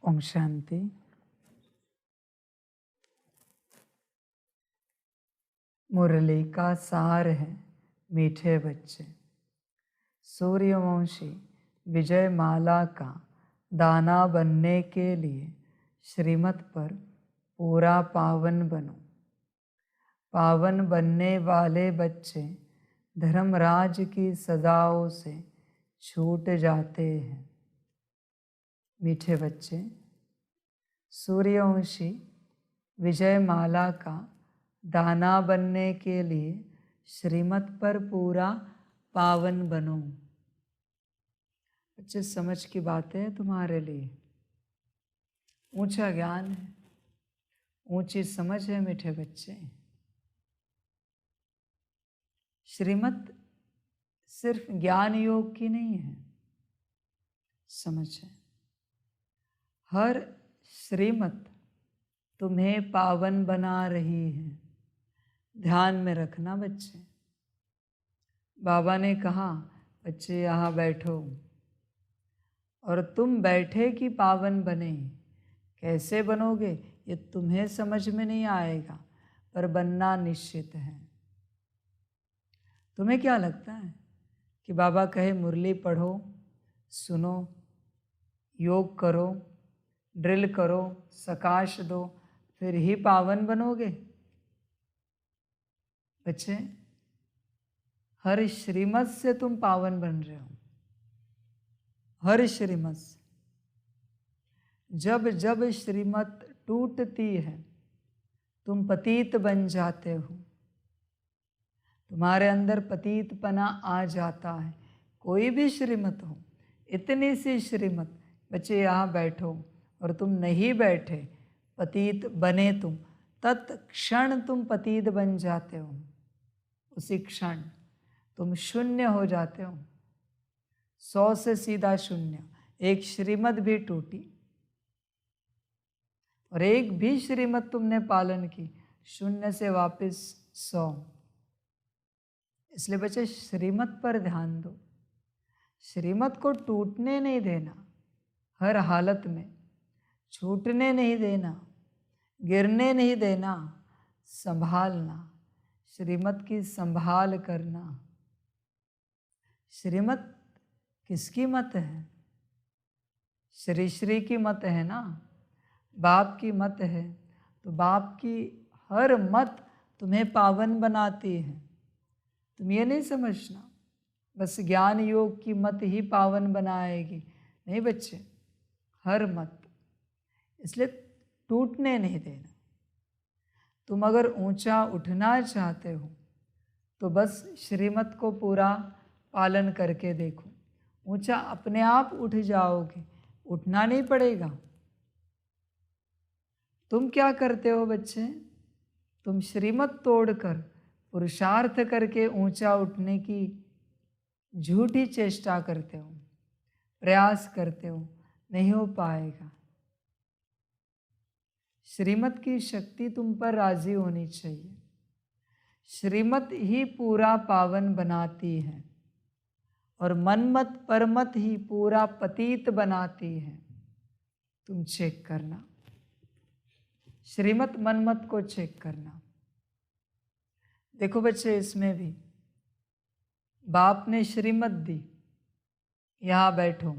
ओम शांति। मुरली का सार है मीठे बच्चे। सूर्यवंशी विजय माला का दाना बनने के लिए श्रीमत पर पूरा पावन बनो। पावन बनने वाले बच्चे धर्मराज की सजाओं से छूट जाते हैं। मीठे बच्चे, सूर्यवंशी विजय माला का दाना बनने के लिए श्रीमत पर पूरा पावन बनो। बच्चे, समझ की बातें हैं तुम्हारे लिए। ऊंचा ज्ञान है, ऊंची समझ है मीठे बच्चे। श्रीमत सिर्फ ज्ञान योग की नहीं है, समझ है। हर श्रीमत तुम्हें पावन बना रही है। ध्यान में रखना बच्चे। बाबा ने कहा, बच्चे यहाँ बैठो, और तुम बैठे कि पावन बने। कैसे बनोगे ये तुम्हें समझ में नहीं आएगा, पर बनना निश्चित है। तुम्हें क्या लगता है कि बाबा कहे मुरली पढ़ो, सुनो, योग करो, ड्रिल करो, सकाश दो, फिर ही पावन बनोगे? बच्चे, हर श्रीमत से तुम पावन बन रहे हो। हर श्रीमत से। जब जब श्रीमत टूटती है तुम पतित बन जाते हो। तुम्हारे अंदर पतितपना आ जाता है। कोई भी श्रीमत हो, इतनी सी श्रीमत। बच्चे यहाँ बैठो और तुम नहीं बैठे, पतित बने तुम, तत्क्षण तुम पतित बन जाते हो। उसी क्षण तुम शून्य हो जाते हो। 100 से सीधा शून्य। एक श्रीमत भी टूटी और एक भी श्रीमत तुमने पालन की, शून्य से वापस 100। इसलिए बच्चे, श्रीमत पर ध्यान दो। श्रीमत को टूटने नहीं देना, हर हालत में छूटने नहीं देना, गिरने नहीं देना, संभालना। श्रीमत की संभाल करना। श्रीमत किसकी मत है? श्री श्री की मत है ना, बाप की मत है। तो बाप की हर मत तुम्हें पावन बनाती है। तुम ये नहीं समझना बस ज्ञान योग की मत ही पावन बनाएगी। नहीं बच्चे, हर मत। इसलिए टूटने नहीं देना। तुम अगर ऊंचा उठना चाहते हो तो बस श्रीमत को पूरा पालन करके देखो। ऊंचा अपने आप उठ जाओगे, उठना नहीं पड़ेगा। तुम क्या करते हो बच्चे? तुम श्रीमत तोड़कर पुरुषार्थ करके ऊंचा उठने की झूठी चेष्टा करते हो, प्रयास करते हो, नहीं हो पाएगा। श्रीमत की शक्ति तुम पर राजी होनी चाहिए। श्रीमत ही पूरा पावन बनाती है और मनमत परमत ही पूरा पतित बनाती है। तुम चेक करना, श्रीमत मनमत को चेक करना। देखो बच्चे, इसमें भी बाप ने श्रीमत दी, यहाँ बैठो,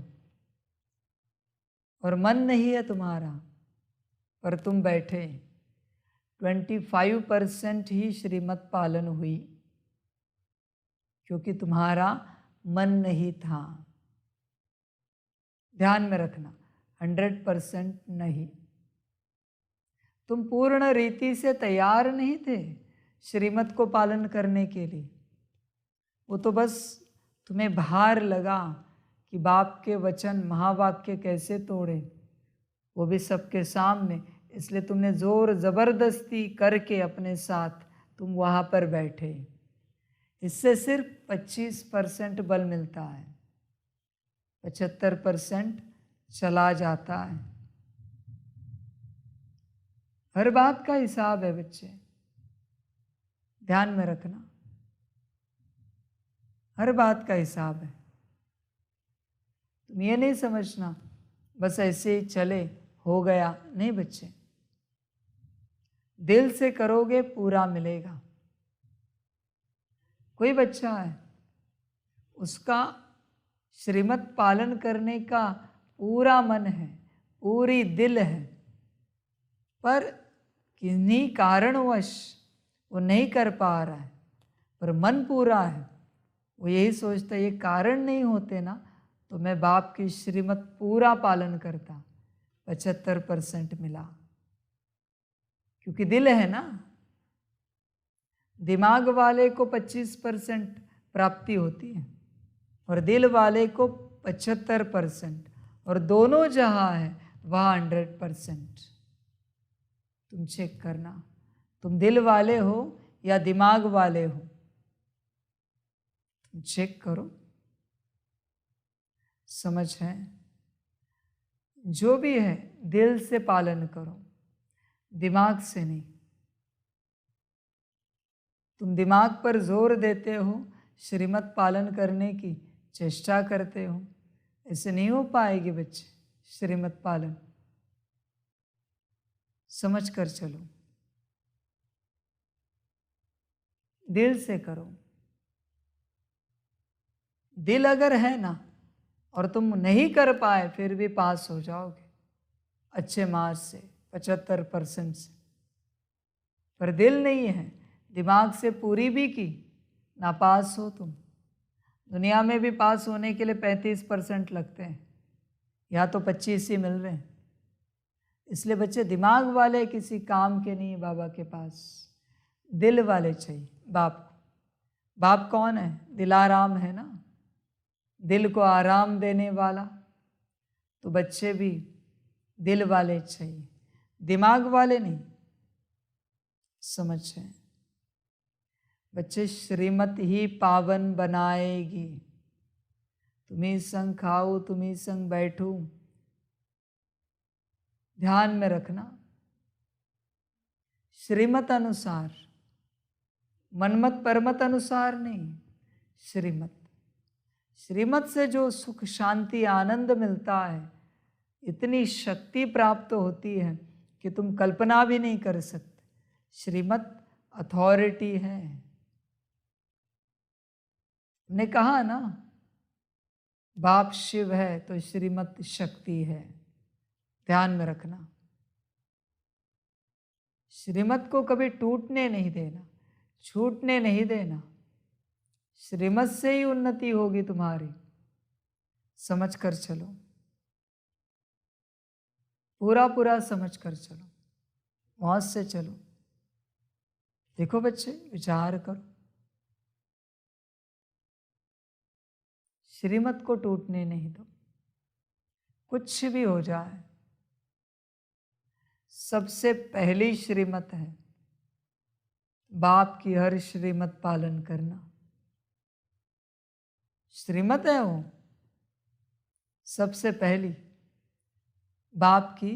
और मन नहीं है तुम्हारा, पर तुम बैठे। 25% ही श्रीमत पालन हुई, क्योंकि तुम्हारा मन नहीं था। ध्यान में रखना, 100% नहीं। तुम पूर्ण रीति से तैयार नहीं थे श्रीमत को पालन करने के लिए। वो तो बस तुम्हें भार लगा कि बाप के वचन महावाक्य कैसे तोड़े, वो भी सबके सामने। इसलिए तुमने जोर ज़बरदस्ती करके अपने साथ तुम वहाँ पर बैठे। इससे सिर्फ 25% बल मिलता है, 75% चला जाता है। हर बात का हिसाब है बच्चे, ध्यान में रखना। हर बात का हिसाब है। तुम ये नहीं समझना बस ऐसे ही चले हो गया, नहीं बच्चे, दिल से करोगे पूरा मिलेगा। कोई बच्चा है, उसका श्रीमत पालन करने का पूरा मन है, पूरी दिल है, पर किन्हीं कारणवश वो नहीं कर पा रहा है, पर मन पूरा है। वो यही सोचता है ये कारण नहीं होते ना तो मैं बाप की श्रीमत पूरा पालन करता, 75% मिला। क्योंकि दिल है ना, दिमाग वाले को 25% प्राप्ति होती है और दिल वाले को 75%, और दोनों जहाँ है वहाँ 100%। तुम चेक करना, तुम दिल वाले हो या दिमाग वाले हो, तुम चेक करो। समझ है? जो भी है दिल से पालन करो, दिमाग से नहीं। तुम दिमाग पर जोर देते हो, श्रीमत पालन करने की चेष्टा करते हो, ऐसे नहीं हो पाएगी बच्चे श्रीमत पालन। समझ कर चलो, दिल से करो। दिल अगर है ना और तुम नहीं कर पाए फिर भी पास हो जाओगे अच्छे मार्क्स से, 75% से। पर दिल नहीं है, दिमाग से पूरी भी की, ना पास हो तुम। दुनिया में भी पास होने के लिए 35% लगते हैं, या तो 25 ही मिल रहे हैं। इसलिए बच्चे दिमाग वाले किसी काम के नहीं, बाबा के पास दिल वाले चाहिए बाप को। बाप कौन है? दिलाराम है ना, दिल को आराम देने वाला। तो बच्चे भी दिल वाले चाहिए, दिमाग वाले नहीं। समझ है बच्चे? श्रीमत ही पावन बनाएगी। तुम्ही संग खाओ, तुम्ही संग बैठो, ध्यान में रखना। श्रीमत अनुसार, मनमत परमत अनुसार नहीं, श्रीमत। श्रीमत से जो सुख शांति आनंद मिलता है, इतनी शक्ति प्राप्त होती है कि तुम कल्पना भी नहीं कर सकते। श्रीमत अथॉरिटी है। ने कहा ना, बाप शिव है तो श्रीमत शक्ति है। ध्यान में रखना, श्रीमत को कभी टूटने नहीं देना, छूटने नहीं देना। श्रीमत से ही उन्नति होगी तुम्हारी। समझ कर चलो, पूरा पूरा समझ कर चलो, मौज से चलो। देखो बच्चे, विचार करो, श्रीमत को टूटने नहीं दो। कुछ भी हो जाए, सबसे पहली श्रीमत है बाप की हर श्रीमत पालन करना। श्रीमत है वो सबसे पहली, बाप की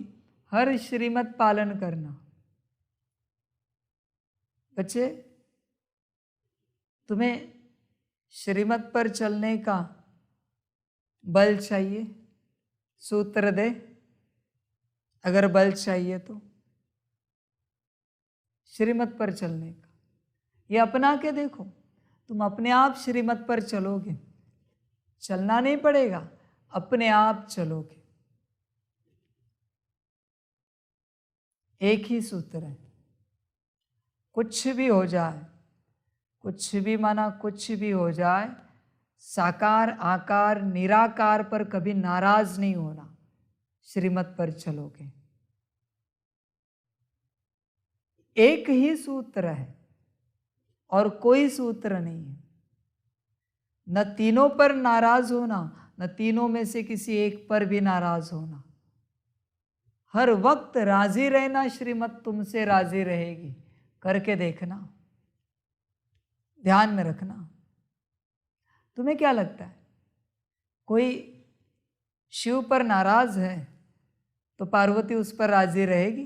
हर श्रीमत पालन करना। बच्चे, तुम्हें श्रीमत पर चलने का बल चाहिए, सूत्र दे। अगर बल चाहिए तो श्रीमत पर चलने का ये अपना के देखो। तुम अपने आप श्रीमत पर चलोगे, चलना नहीं पड़ेगा, अपने आप चलोगे। एक ही सूत्र है, कुछ भी हो जाए, कुछ भी माना कुछ भी हो जाए, साकार आकार निराकार पर कभी नाराज नहीं होना। श्रीमत पर चलोगे, एक ही सूत्र है और कोई सूत्र नहीं है। न तीनों पर नाराज होना, न तीनों में से किसी एक पर भी नाराज होना। हर वक्त राजी रहना, श्रीमत तुमसे राजी रहेगी। करके देखना, ध्यान में रखना। तुम्हें क्या लगता है, कोई शिव पर नाराज है तो पार्वती उस पर राजी रहेगी?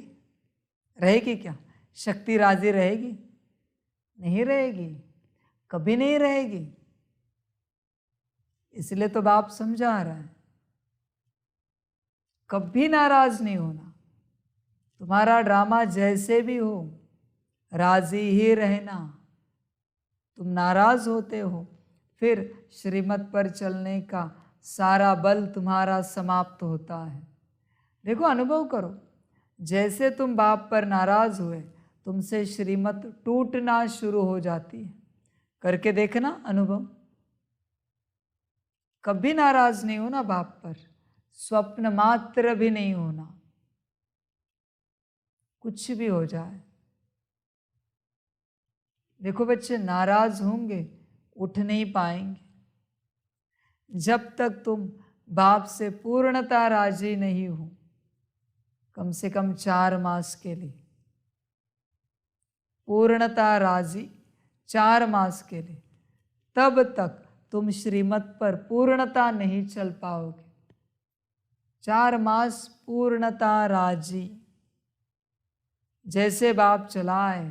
रहेगी क्या? शक्ति राजी रहेगी? नहीं रहेगी, कभी नहीं रहेगी। इसलिए तो बाप समझा रहा है, कभी नाराज नहीं होना। तुम्हारा ड्रामा जैसे भी हो राजी ही रहना। तुम नाराज होते हो, फिर श्रीमत पर चलने का सारा बल तुम्हारा समाप्त होता है। देखो, अनुभव करो, जैसे तुम बाप पर नाराज हुए तुमसे श्रीमत टूटना शुरू हो जाती है। करके देखना अनुभव। कभी नाराज नहीं होना बाप पर, स्वप्न मात्र भी नहीं होना, कुछ भी हो जाए। देखो बच्चे, नाराज होंगे, उठ नहीं पाएंगे। जब तक तुम बाप से पूर्णतः राजी नहीं हो, कम से कम 4 मास के लिए पूर्णतः राजी, 4 मास के लिए, तब तक तुम श्रीमत पर पूर्णतः नहीं चल पाओगे। 4 मास पूर्णतः राजी, जैसे बाप चलाए,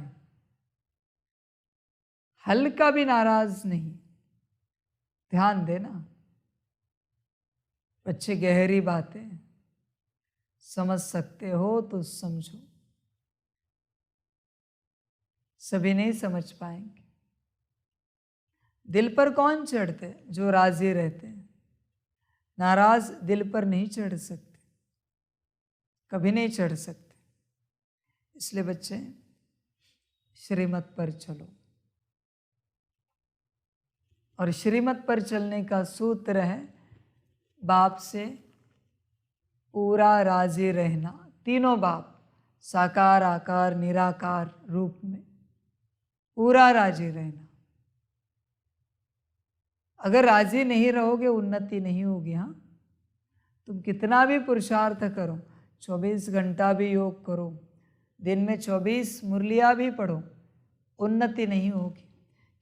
हल्का भी नाराज नहीं। ध्यान देना बच्चे, गहरी बातें समझ सकते हो तो समझो, सभी नहीं समझ पाएंगे। दिल पर कौन चढ़ते? जो राजी रहते हैं। नाराज दिल पर नहीं चढ़ सकते, कभी नहीं चढ़ सकते। इसलिए बच्चे, श्रीमत पर चलो। और श्रीमत पर चलने का सूत्र है बाप से पूरा राजी रहना। तीनों बाप, साकार, आकार, निराकार रूप में पूरा राजी रहना। अगर राजी नहीं रहोगे, उन्नति नहीं होगी। हाँ, तुम कितना भी पुरुषार्थ करो, 24 घंटा भी योग करो, दिन में 24 मुरलियाँ भी पढ़ो, उन्नति नहीं होगी।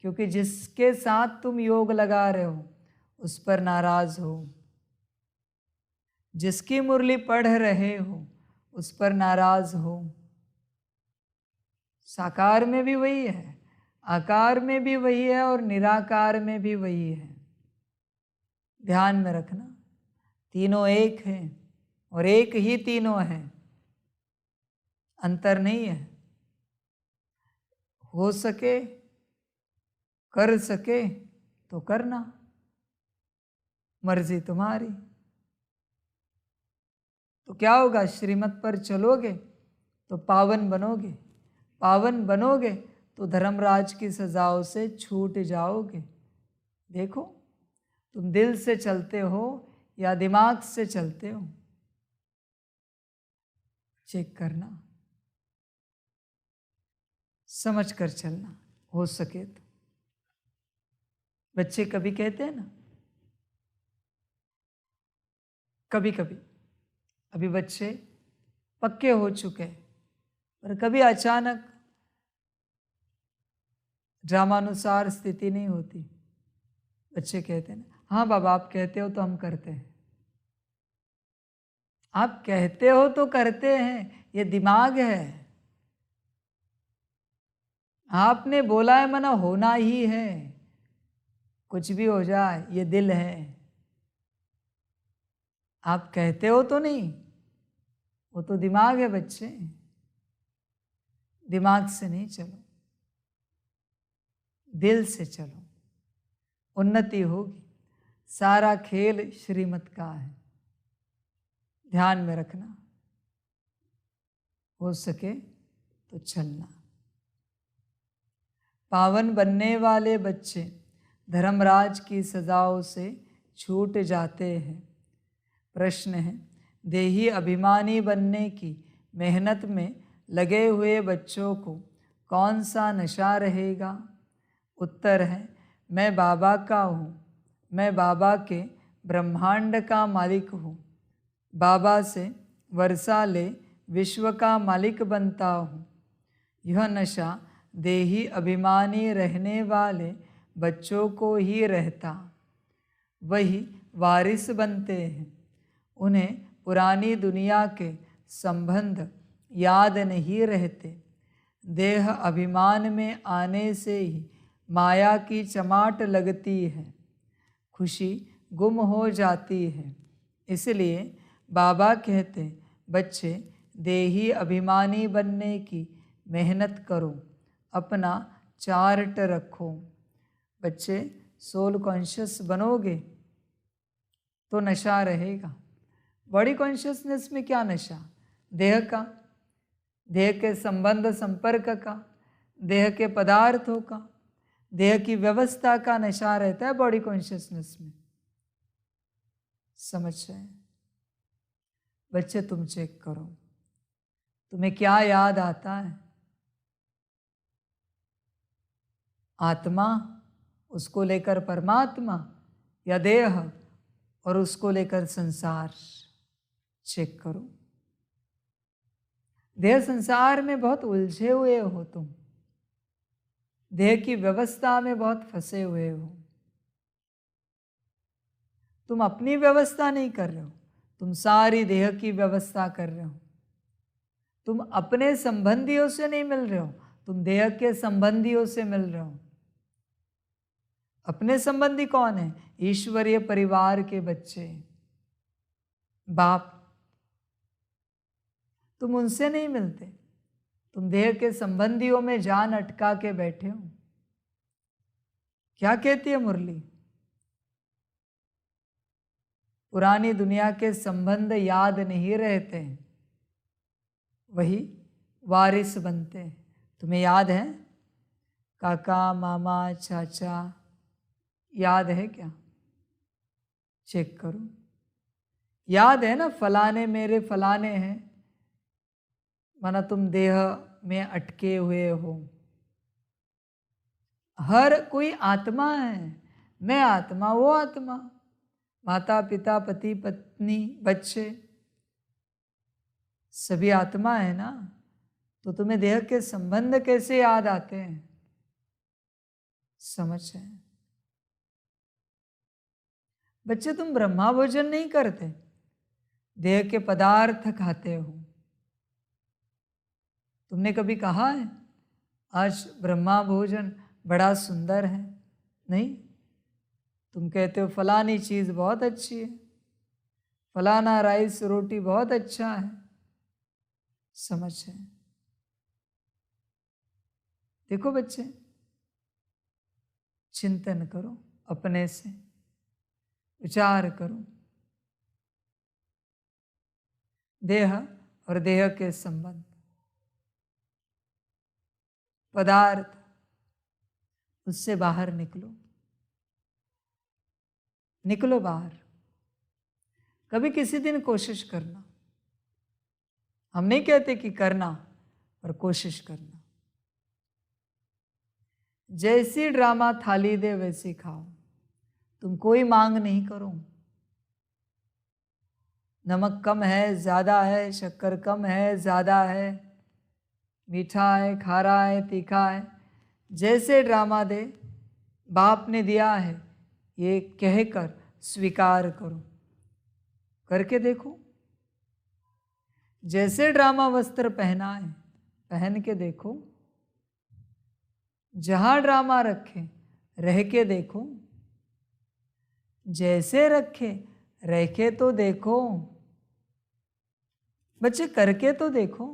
क्योंकि जिसके साथ तुम योग लगा रहे हो उस पर नाराज हो, जिसकी मुरली पढ़ रहे हो उस पर नाराज हो। साकार में भी वही है, आकार में भी वही है, और निराकार में भी वही है। ध्यान में रखना, तीनों एक हैं और एक ही तीनों हैं, अंतर नहीं है। हो सके, कर सके तो करना, मर्जी तुम्हारी। तो क्या होगा? श्रीमत पर चलोगे तो पावन बनोगे, पावन बनोगे तो धर्मराज की सजाओं से छूट जाओगे। देखो, तुम दिल से चलते हो या दिमाग से चलते हो, चेक करना, समझ कर चलना, हो सके तो। बच्चे कभी कहते हैं ना, कभी कभी, अभी बच्चे पक्के हो चुके हैं, पर कभी अचानक ड्रामानुसार स्थिति नहीं होती। बच्चे कहते हैं ना, हाँ बाबा आप कहते हो तो हम करते हैं। आप कहते हो तो करते हैं, ये दिमाग है। आपने बोला है मना होना ही है, कुछ भी हो जाए, ये दिल है। आप कहते हो तो नहीं, वो तो दिमाग है बच्चे। दिमाग से नहीं चलो, दिल से चलो, उन्नति होगी। सारा खेल श्रीमत का है, ध्यान में रखना। हो सके तो चलना। पावन बनने वाले बच्चे धर्मराज की सजाओं से छूट जाते हैं। प्रश्न है, देही अभिमानी बनने की मेहनत में लगे हुए बच्चों को कौन सा नशा रहेगा? उत्तर है, मैं बाबा का हूँ, मैं बाबा के ब्रह्मांड का मालिक हूँ, बाबा से वर्षा ले विश्व का मालिक बनता हूँ। यह नशा देही अभिमानी रहने वाले बच्चों को ही रहता, वही वारिस बनते हैं। उन्हें पुरानी दुनिया के संबंध याद नहीं रहते। देह अभिमान में आने से ही माया की चमाट लगती है, खुशी गुम हो जाती है। इसलिए बाबा कहते, बच्चे देही अभिमानी बनने की मेहनत करो, अपना चार्ट रखो। बच्चे, सोल कॉन्शियस बनोगे तो नशा रहेगा। बॉडी कॉन्शियसनेस में क्या नशा? देह का, देह के संबंध संपर्क का, देह के पदार्थों का, देह की व्यवस्था का नशा रहता है बॉडी कॉन्शियसनेस में। समझ रहे? बच्चे, तुम चेक करो, तुम्हें क्या याद आता है? आत्मा, उसको लेकर परमात्मा, या देह और उसको लेकर संसार? चेक करो। देह संसार में बहुत उलझे हुए हो तुम, देह की व्यवस्था में बहुत फंसे हुए हो। तुम अपनी व्यवस्था नहीं कर रहे हो, तुम सारी देह की व्यवस्था कर रहे हो। तुम अपने संबंधियों से नहीं मिल रहे हो, तुम देह के संबंधियों से मिल रहे हो। अपने संबंधी कौन है? ईश्वरीय परिवार के बच्चे, बाप। तुम उनसे नहीं मिलते, तुम देह के संबंधियों में जान अटका के बैठे हो। क्या कहती है मुरली? पुरानी दुनिया के संबंध याद नहीं रहते, वही वारिस बनते हैं। तुम्हें याद है? काका, मामा, चाचा, याद है क्या? चेक करो। याद है ना? फलाने मेरे फलाने हैं, माना तुम देह में अटके हुए हो। हर कोई आत्मा है, मैं आत्मा, वो आत्मा, माता पिता, पति पत्नी, बच्चे, सभी आत्मा है ना। तो तुम्हें देह के संबंध कैसे याद आते हैं? समझ है? बच्चे, तुम ब्रह्मा भोजन नहीं करते, देह के पदार्थ खाते हो। तुमने कभी कहा है आज ब्रह्मा भोजन बड़ा सुंदर है? नहीं। तुम कहते हो फलानी चीज बहुत अच्छी है, फलाना राइस रोटी बहुत अच्छा है। समझ है? देखो बच्चे, चिंतन करो, अपने से विचार करो। देह और देह के संबंध, पदार्थ, उससे बाहर निकलो, निकलो बाहर। कभी किसी दिन कोशिश करना, हम नहीं कहते कि करना, पर कोशिश करना। जैसी ड्रामा थाली दे वैसी खाओ, तुम कोई मांग नहीं करो। नमक कम है, ज़्यादा है, शक्कर कम है, ज़्यादा है, मीठा है, खारा है, तीखा है, जैसे ड्रामा दे, बाप ने दिया है, ये कहकर स्वीकार करो। करके देखो। जैसे ड्रामा वस्त्र पहना है, पहन के देखो। जहां ड्रामा रखे, रह के देखो। जैसे रखे, रह के तो देखो। बच्चे, करके तो देखो।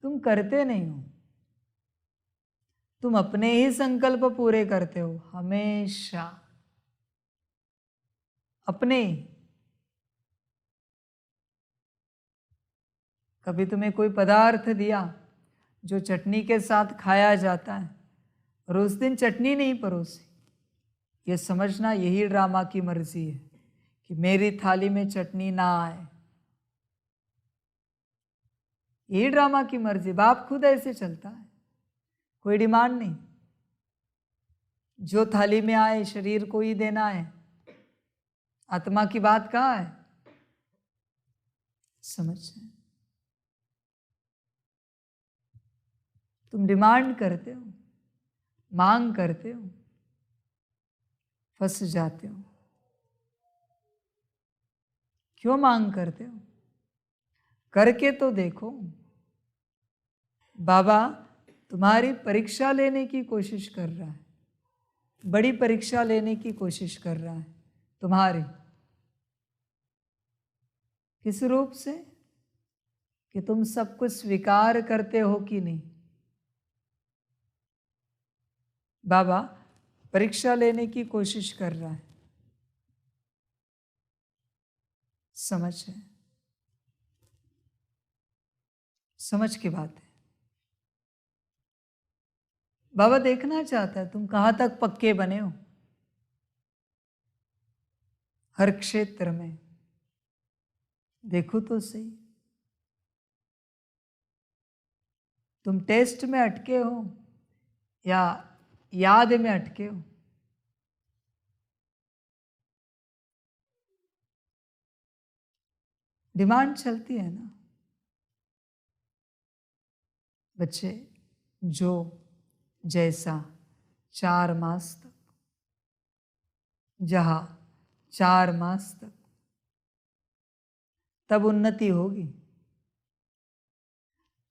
तुम करते नहीं हो, तुम अपने ही संकल्प पूरे करते हो हमेशा, अपने। कभी तुम्हें कोई पदार्थ दिया जो चटनी के साथ खाया जाता है और उस दिन चटनी नहीं परोसी, ये समझना यही ड्रामा की मर्जी है कि मेरी थाली में चटनी ना आए। यही ड्रामा की मर्जी। बाप खुद ऐसे चलता है, कोई डिमांड नहीं, जो थाली में आए शरीर को ही देना है। आत्मा की बात कहाँ है? समझ। तुम डिमांड करते हो, मांग करते हो, फंस जाते हो। क्यों मांग करते हो? करके तो देखो। बाबा तुम्हारी परीक्षा लेने की कोशिश कर रहा है, बड़ी परीक्षा लेने की कोशिश कर रहा है तुम्हारी। किस रूप से? कि तुम सब कुछ स्वीकार करते हो कि नहीं। बाबा परीक्षा लेने की कोशिश कर रहा है, समझ है, समझ की बात है। बाबा देखना चाहता है तुम कहाँ तक पक्के बने हो हर क्षेत्र में। देखो तो सही, तुम टेस्ट में अटके हो या याद में अटके हो। डिमांड चलती है ना बच्चे, जो जैसा 4 मास तक, जहाँ 4 मास तक, तब उन्नति होगी।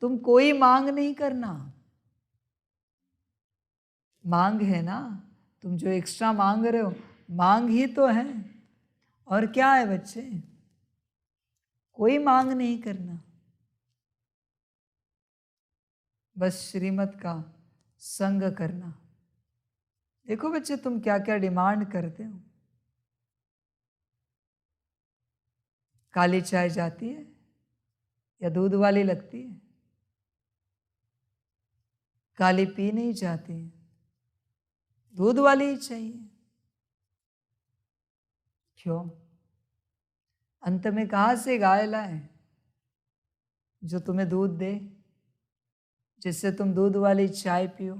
तुम कोई मांग नहीं करना। मांग है ना, तुम जो एक्स्ट्रा मांग रहे हो मांग ही तो है। और क्या है बच्चे, कोई मांग नहीं करना, बस श्रीमत का संग करना। देखो बच्चे तुम क्या क्या डिमांड करते हो। काली चाय जाती है या दूध वाली लगती है? काली पी नहीं जाती, दूध वाली ही चाहिए। क्यों? अंत में कहाँ से गाय लाए जो तुम्हें दूध दे, जिससे तुम दूध वाली चाय पियो?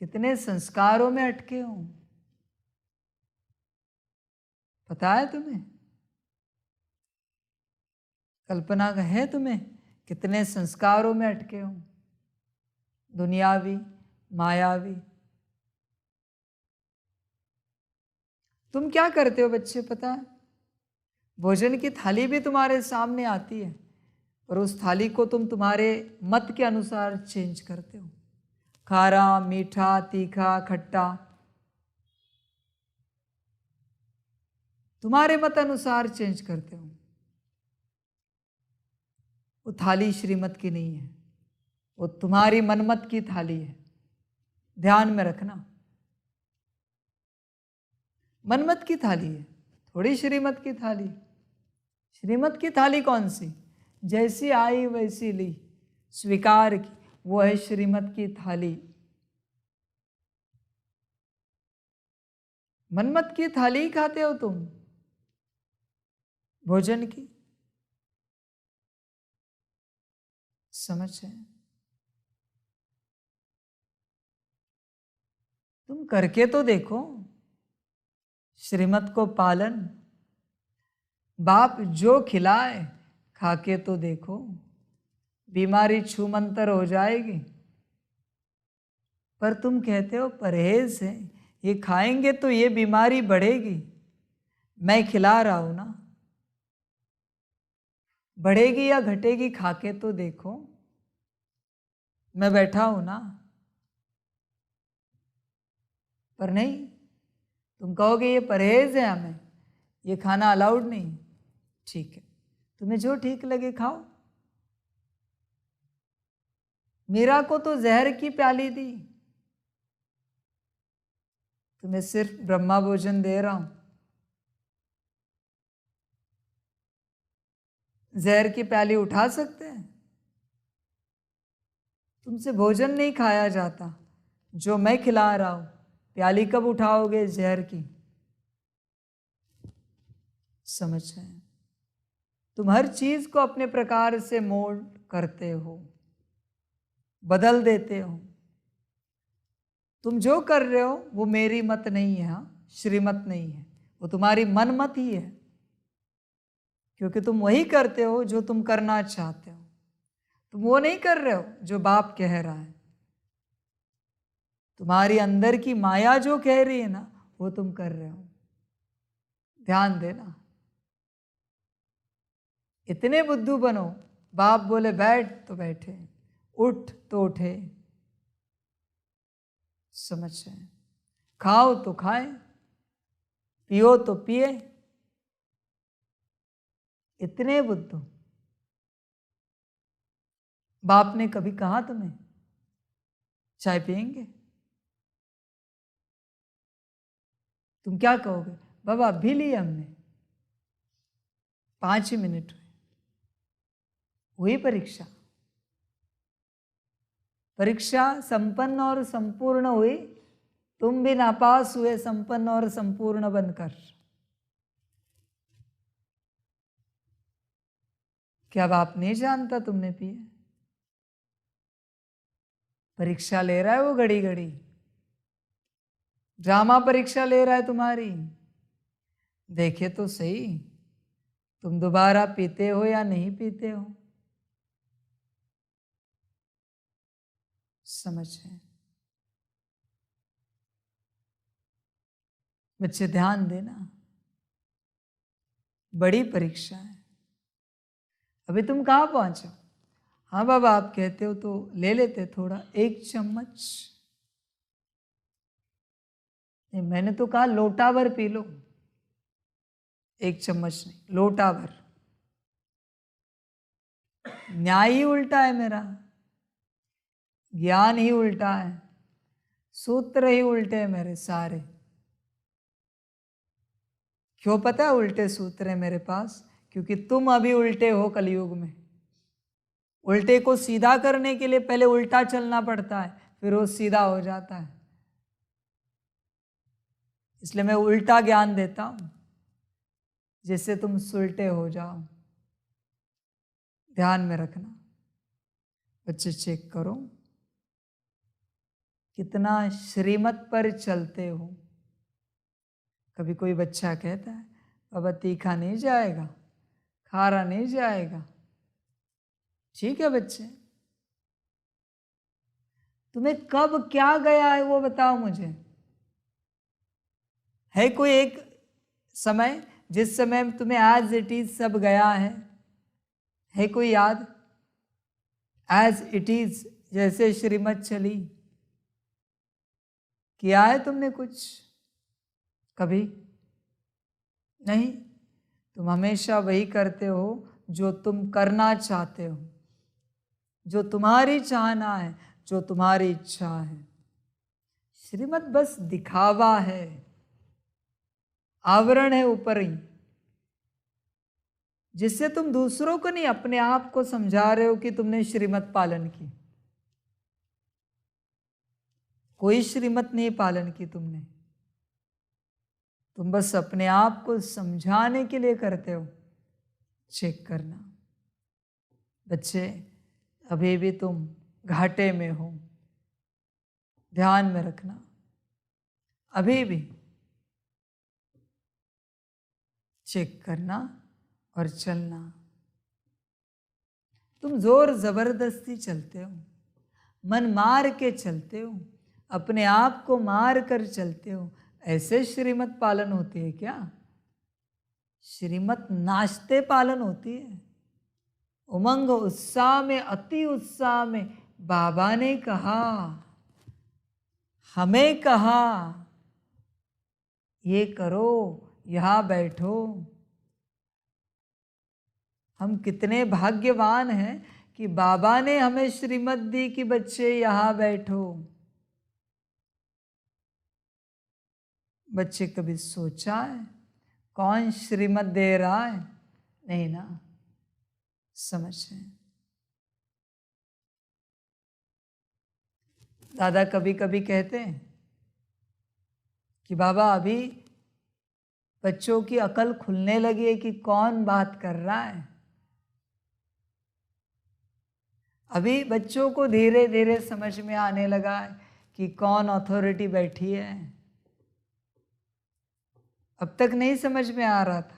कितने संस्कारों में अटके हो, पता है तुम्हें? कल्पना है तुम्हें कितने संस्कारों में अटके हो, दुनियावी मायावी। तुम क्या करते हो बच्चे पता है? भोजन की थाली भी तुम्हारे सामने आती है और उस थाली को तुम तुम्हारे मत के अनुसार चेंज करते हो। खारा, मीठा, तीखा, खट्टा, तुम्हारे मत अनुसार चेंज करते हो। वो थाली श्रीमत की नहीं है, वो तुम्हारी मनमत की थाली है। ध्यान में रखना, मनमत की थाली है, थोड़ी श्रीमत की थाली। श्रीमत की थाली कौन सी? जैसी आई वैसी ली, स्वीकार की, वो है श्रीमत की थाली। मनमत की थाली ही खाते हो तुम, भोजन की। समझ है? तुम करके तो देखो श्रीमत को पालन। बाप जो खिलाए खाके तो देखो, बीमारी छूमंतर हो जाएगी। पर तुम कहते हो परहेज है, ये खाएंगे तो ये बीमारी बढ़ेगी। मैं खिला रहा हूं ना, बढ़ेगी या घटेगी खाके तो देखो। मैं बैठा हूं ना। पर नहीं, तुम कहोगे ये परहेज है, हमें ये खाना अलाउड नहीं। ठीक है, तुम्हें जो ठीक लगे खाओ। मीरा को तो जहर की प्याली दी, तुम्हें सिर्फ ब्रह्मा भोजन दे रहा हूं। जहर की प्याली उठा सकते हैं? तुमसे भोजन नहीं खाया जाता जो मैं खिला रहा हूं, प्याली कब उठाओगे जहर की? समझ है? तुम हर चीज को अपने प्रकार से मोल्ड करते हो, बदल देते हो। तुम जो कर रहे हो वो मेरी मत नहीं है, हाँ, श्रीमत नहीं है, वो तुम्हारी मन मत ही है। क्योंकि तुम वही करते हो जो तुम करना चाहते हो, तुम वो नहीं कर रहे हो जो बाप कह रहा है। तुम्हारी अंदर की माया जो कह रही है ना, वो तुम कर रहे हो। ध्यान देना, इतने बुद्धू बनो, बाप बोले बैठ तो बैठे, उठ तो उठे। समझ है? खाओ तो खाए, पियो तो पिए। इतने बुद्धू। बाप ने कभी कहा तुम्हें चाय पियेंगे? तुम क्या कहोगे? बाबा अभी ली हमने, 5 ही मिनट हुई परीक्षा। परीक्षा संपन्न और संपूर्ण हुई, तुम भी नापास हुए संपन्न और संपूर्ण बनकर। क्या बाप नहीं जानता तुमने पिए? परीक्षा ले रहा है वो घड़ी घड़ी, ड्रामा परीक्षा ले रहा है तुम्हारी। देखे तो सही तुम दोबारा पीते हो या नहीं पीते हो। समझे बच्चे? ध्यान देना, बड़ी परीक्षा है। अभी तुम कहाँ पहुंचो? हाँ बाबा आप कहते हो तो ले लेते थोड़ा, 1 चम्मच। नहीं, मैंने तो कहा लोटा भर पी लो, 1 चम्मच नहीं, लोटा भर। न्याय ही उल्टा है मेरा, ज्ञान ही उल्टा है, सूत्र ही उल्टे हैं मेरे सारे। क्यों पता है उल्टे सूत्र है मेरे पास? क्योंकि तुम अभी उल्टे हो कलयुग में। उल्टे को सीधा करने के लिए पहले उल्टा चलना पड़ता है, फिर वो सीधा हो जाता है। इसलिए मैं उल्टा ज्ञान देता हूं जिससे तुम सुलटे हो जाओ। ध्यान में रखना। बच्चे चेक करो कितना श्रीमत पर चलते हो। कभी कोई बच्चा कहता है बाबा तीखा नहीं जाएगा, खारा नहीं जाएगा। ठीक है बच्चे, तुम्हें कब क्या गया है वो बताओ मुझे। है कोई एक समय जिस समय तुम्हें एज इट इज सब गया है कोई याद? एज इट इज जैसे श्रीमत चली, किया है तुमने कुछ कभी? नहीं। तुम हमेशा वही करते हो जो तुम करना चाहते हो, जो तुम्हारी चाहना है, जो तुम्हारी इच्छा है। श्रीमत बस दिखावा है, आवरण है ऊपर ही, जिससे तुम दूसरों को नहीं अपने आप को समझा रहे हो कि तुमने श्रीमत पालन की। कोई श्रीमत नहीं पालन की तुमने, तुम बस अपने आप को समझाने के लिए करते हो। चेक करना बच्चे, अभी भी तुम घाटे में हो, ध्यान में रखना। अभी भी चेक करना और चलना। तुम जोर जबरदस्ती चलते हो, मन मार के चलते हो, अपने आप को मार कर चलते हो। ऐसे श्रीमत पालन होती है क्या? श्रीमत नाचते पालन होती है। उमंग उत्साह में, अति उत्साह में बाबा ने कहा, हमें कहा ये करो, यहां बैठो। हम कितने भाग्यवान हैं कि बाबा ने हमें श्रीमत दी कि बच्चे यहां बैठो। बच्चे कभी सोचा है कौन श्रीमत दे रहा है? नहीं ना। समझ रहे? दादा कभी कभी कहते हैं कि बाबा अभी बच्चों की अकल खुलने लगी है कि कौन बात कर रहा है। अभी बच्चों को धीरे धीरे समझ में आने लगा है कि कौन अथॉरिटी बैठी है। अब तक नहीं समझ में आ रहा था।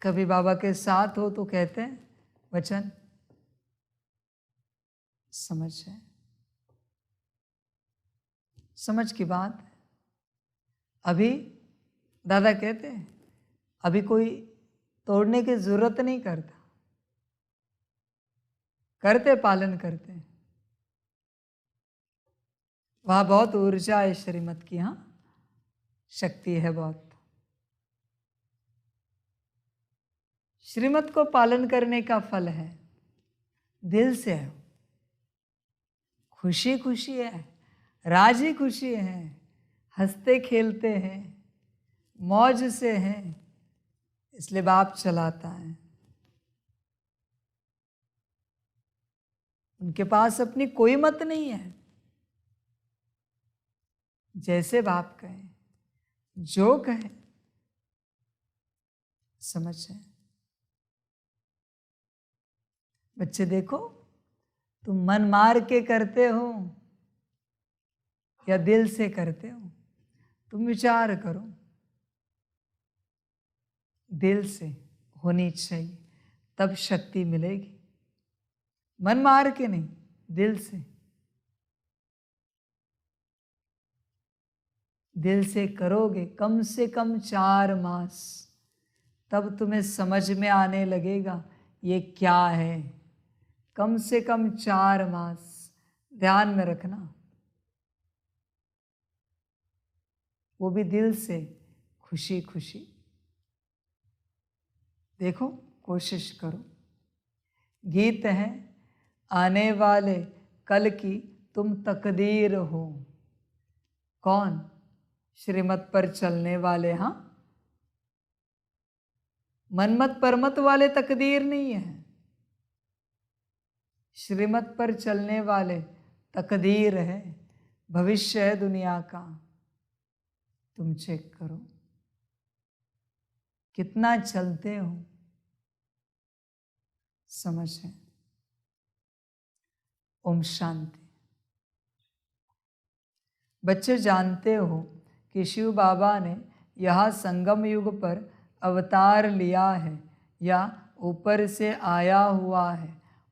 कभी बाबा के साथ हो तो कहते हैं वचन, समझ है, समझ की बात। अभी दादा कहते हैं अभी कोई तोड़ने की जरूरत नहीं करता, करते पालन करते। वहां बहुत ऊर्जा है श्रीमत की, हाँ शक्ति है बहुत। श्रीमत को पालन करने का फल है, दिल से है, खुशी खुशी है, राजी खुशी है, हंसते खेलते हैं, मौज से हैं, इसलिए बाप चलाता है। उनके पास अपनी कोई मत नहीं है, जैसे बाप कहे, जो कहे, समझे। बच्चे देखो, तुम मन मार के करते हो या दिल से करते हो, तुम विचार करो। दिल से होनी चाहिए, तब शक्ति मिलेगी। मन मार के नहीं, दिल से। दिल से करोगे कम से कम 4 मास, तब तुम्हें समझ में आने लगेगा ये क्या है। कम से कम 4 मास ध्यान में रखना, वो भी दिल से, खुशी खुशी। देखो, कोशिश करो। गीत है, आने वाले कल की तुम तकदीर हो। कौन? श्रीमत पर चलने वाले। हाँ, मनमत परमत वाले तकदीर नहीं है, श्रीमत पर चलने वाले तकदीर है, भविष्य है दुनिया का। तुम चेक करो कितना चलते हो, समझ है। ओम शांति। बच्चे जानते हो कि शिव बाबा ने यहाँ संगम युग पर अवतार लिया है या ऊपर से आया हुआ है,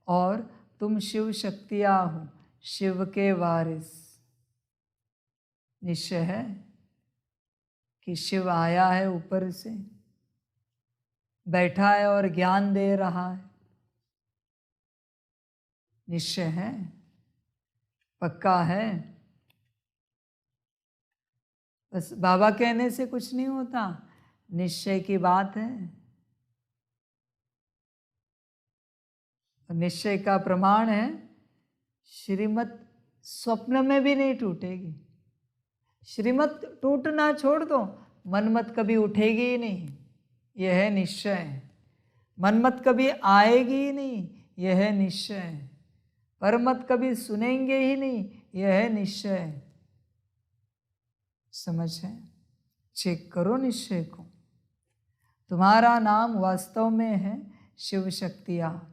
और तुम शिव शक्तियाँ हो, शिव के वारिस। निश्चय है कि शिव आया है ऊपर से, बैठा है और ज्ञान दे रहा है। निश्चय है, पक्का है। बस बाबा कहने से कुछ नहीं होता, निश्चय की बात है। निश्चय का प्रमाण है, श्रीमत स्वप्न में भी नहीं टूटेगी। श्रीमत टूटना छोड़ दो, मनमत कभी उठेगी ही नहीं, यह है निश्चय। मनमत कभी आएगी ही नहीं, यह है निश्चय। परमत कभी सुनेंगे ही नहीं, यह है निश्चय। समझ है? चेक करो निश्चय को। तुम्हारा नाम वास्तव में है शिव शक्तियाँ,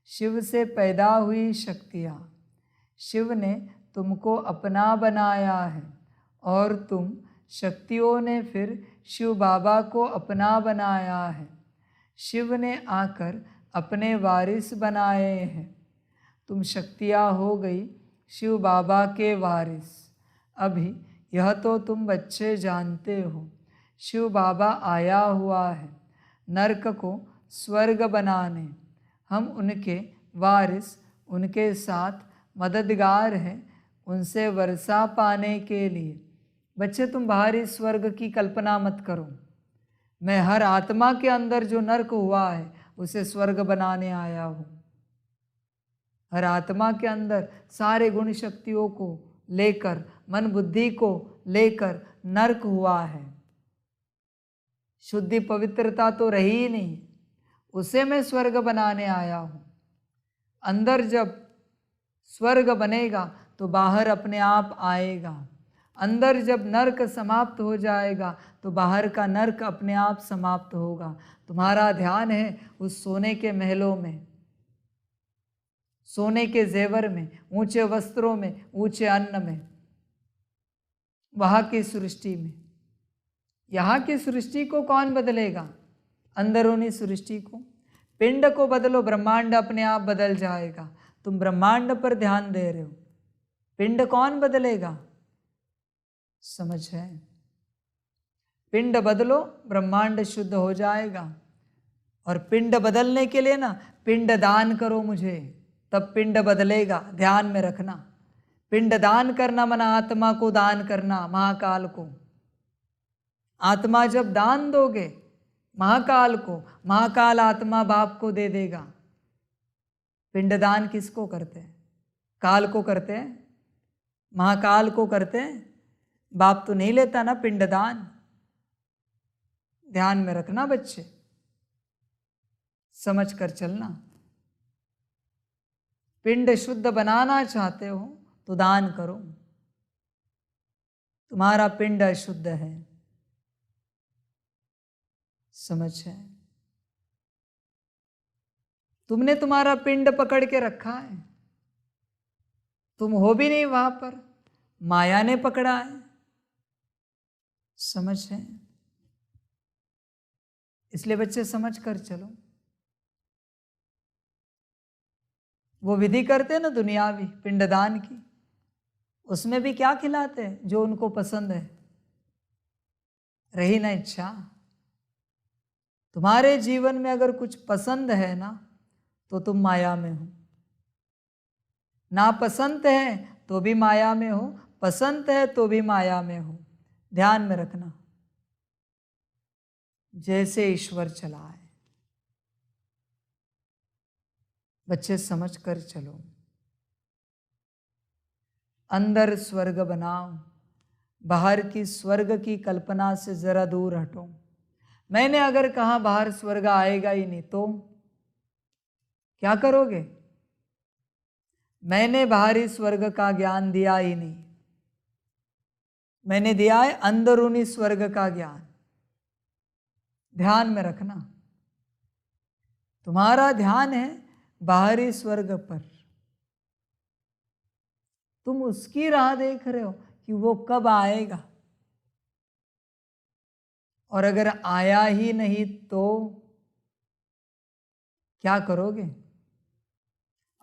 शिव से पैदा हुई शक्तियाँ। शिव ने तुमको अपना बनाया है और तुम शक्तियों ने फिर शिव बाबा को अपना बनाया है। शिव ने आकर अपने वारिस बनाए हैं। तुम शक्तियाँ हो गई शिव बाबा के वारिस। अभी यह तो तुम बच्चे जानते हो, शिव बाबा आया हुआ है नरक को स्वर्ग बनाने। हम उनके वारिस, उनके साथ मददगार हैं, उनसे वर्षा पाने के लिए। बच्चे, तुम बाहरी स्वर्ग की कल्पना मत करो। मैं हर आत्मा के अंदर जो नरक हुआ है उसे स्वर्ग बनाने आया हूँ। हर आत्मा के अंदर सारे गुण शक्तियों को लेकर, मन बुद्धि को लेकर नरक हुआ है। शुद्धि पवित्रता तो रही ही नहीं, उसे मैं स्वर्ग बनाने आया हूँ। अंदर जब स्वर्ग बनेगा तो बाहर अपने आप आएगा। अंदर जब नरक समाप्त हो जाएगा तो बाहर का नरक अपने आप समाप्त होगा। तुम्हारा ध्यान है उस सोने के महलों में, सोने के जेवर में, ऊंचे वस्त्रों में, ऊंचे अन्न में, वहाँ की सृष्टि में। यहाँ की सृष्टि को कौन बदलेगा? अंदरूनी सृष्टि को। पिंड को बदलो, ब्रह्मांड अपने आप बदल जाएगा। तुम ब्रह्मांड पर ध्यान दे रहे हो, पिंड कौन बदलेगा? समझ है? पिंड बदलो, ब्रह्मांड शुद्ध हो जाएगा। और पिंड बदलने के लिए ना, पिंड दान करो मुझे, तब पिंड बदलेगा। ध्यान में रखना, पिंड दान करना मना आत्मा को दान करना, महाकाल को। आत्मा जब दान दोगे महाकाल को, महाकाल आत्मा बाप को दे देगा। पिंडदान किसको करते हैं? काल को करते हैं, महाकाल को करते हैं। बाप तो नहीं लेता ना पिंडदान। ध्यान में रखना बच्चे, समझ कर चलना। पिंड शुद्ध बनाना चाहते हो तो दान करो। तुम्हारा पिंड अशुद्ध है, समझ है? तुमने तुम्हारा पिंड पकड़ के रखा है, तुम हो भी नहीं वहां पर, माया ने पकड़ा है, समझ है? इसलिए बच्चे समझ कर चलो। वो विधि करते हैं ना दुनियावी पिंडदान की, उसमें भी क्या खिलाते हैं? जो उनको पसंद है। रही ना इच्छा, तुम्हारे जीवन में अगर कुछ पसंद है ना तो तुम माया में हो, ना पसंद है तो भी माया में हो, पसंद है तो भी माया में हो। ध्यान में रखना, जैसे ईश्वर चलाए। बच्चे समझ कर चलो। अंदर स्वर्ग बनाओ, बाहर की स्वर्ग की कल्पना से जरा दूर हटो। मैंने अगर कहा बाहर स्वर्ग आएगा ही नहीं तो क्या करोगे? मैंने बाहरी स्वर्ग का ज्ञान दिया ही नहीं, मैंने दिया है अंदरूनी स्वर्ग का ज्ञान। ध्यान में रखना, तुम्हारा ध्यान है बाहरी स्वर्ग पर, तुम उसकी राह देख रहे हो कि वो कब आएगा। और अगर आया ही नहीं तो क्या करोगे?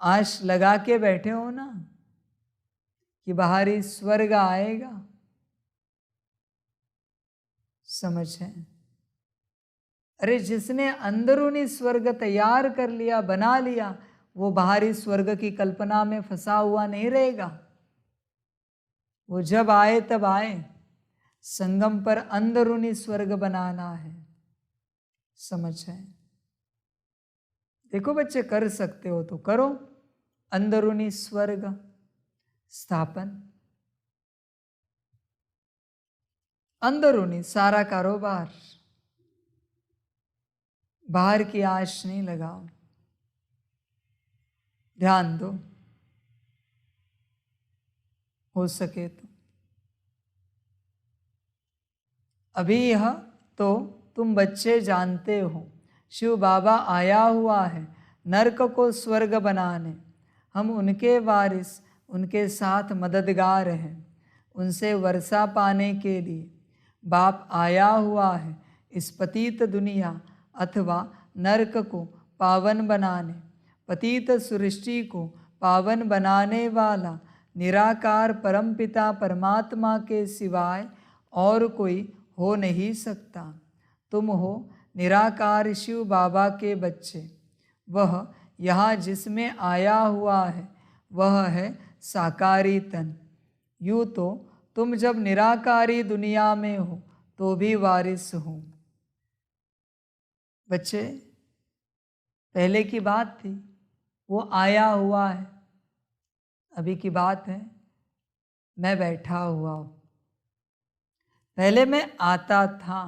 आश लगा के बैठे हो ना कि बाहरी स्वर्ग आएगा, समझ है? अरे जिसने अंदरूनी स्वर्ग तैयार कर लिया, बना लिया, वो बाहरी स्वर्ग की कल्पना में फंसा हुआ नहीं रहेगा। वो जब आए तब आए, संगम पर अंदरूनी स्वर्ग बनाना है, समझ है? देखो बच्चे, कर सकते हो तो करो अंदरूनी स्वर्ग स्थापन। अंदरूनी सारा कारोबार, बाहर की आश नहीं लगाओ। ध्यान दो, हो सके तो। अभी यह तो तुम बच्चे जानते हो, शिव बाबा आया हुआ है नरक को स्वर्ग बनाने। हम उनके वारिस, उनके साथ मददगार हैं। उनसे वर्षा पाने के लिए बाप आया हुआ है इस पतित दुनिया अथवा नरक को पावन बनाने। पतित सृष्टि को पावन बनाने वाला निराकार परमपिता परमात्मा के सिवाय और कोई हो नहीं सकता। तुम हो निराकार शिव बाबा के बच्चे। वह यहाँ जिसमें आया हुआ है वह है साकारी तन। यूँ तो तुम जब निराकारी दुनिया में हो तो भी वारिस हो। बच्चे, पहले की बात थी, वो आया हुआ है। अभी की बात है मैं बैठा हुआ हूँ। पहले मैं आता था,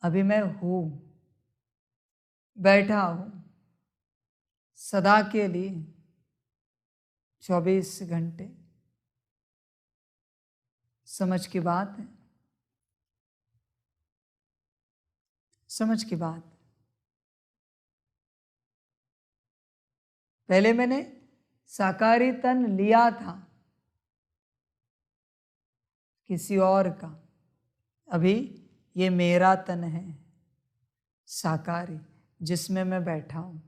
अभी मैं हूँ, बैठा हूँ, सदा के लिए 24 घंटे। समझ की बात है, समझ की बात। पहले मैंने साकारी तन लिया था किसी और का, अभी ये मेरा तन है साकारी, जिसमें मैं बैठा हूँ।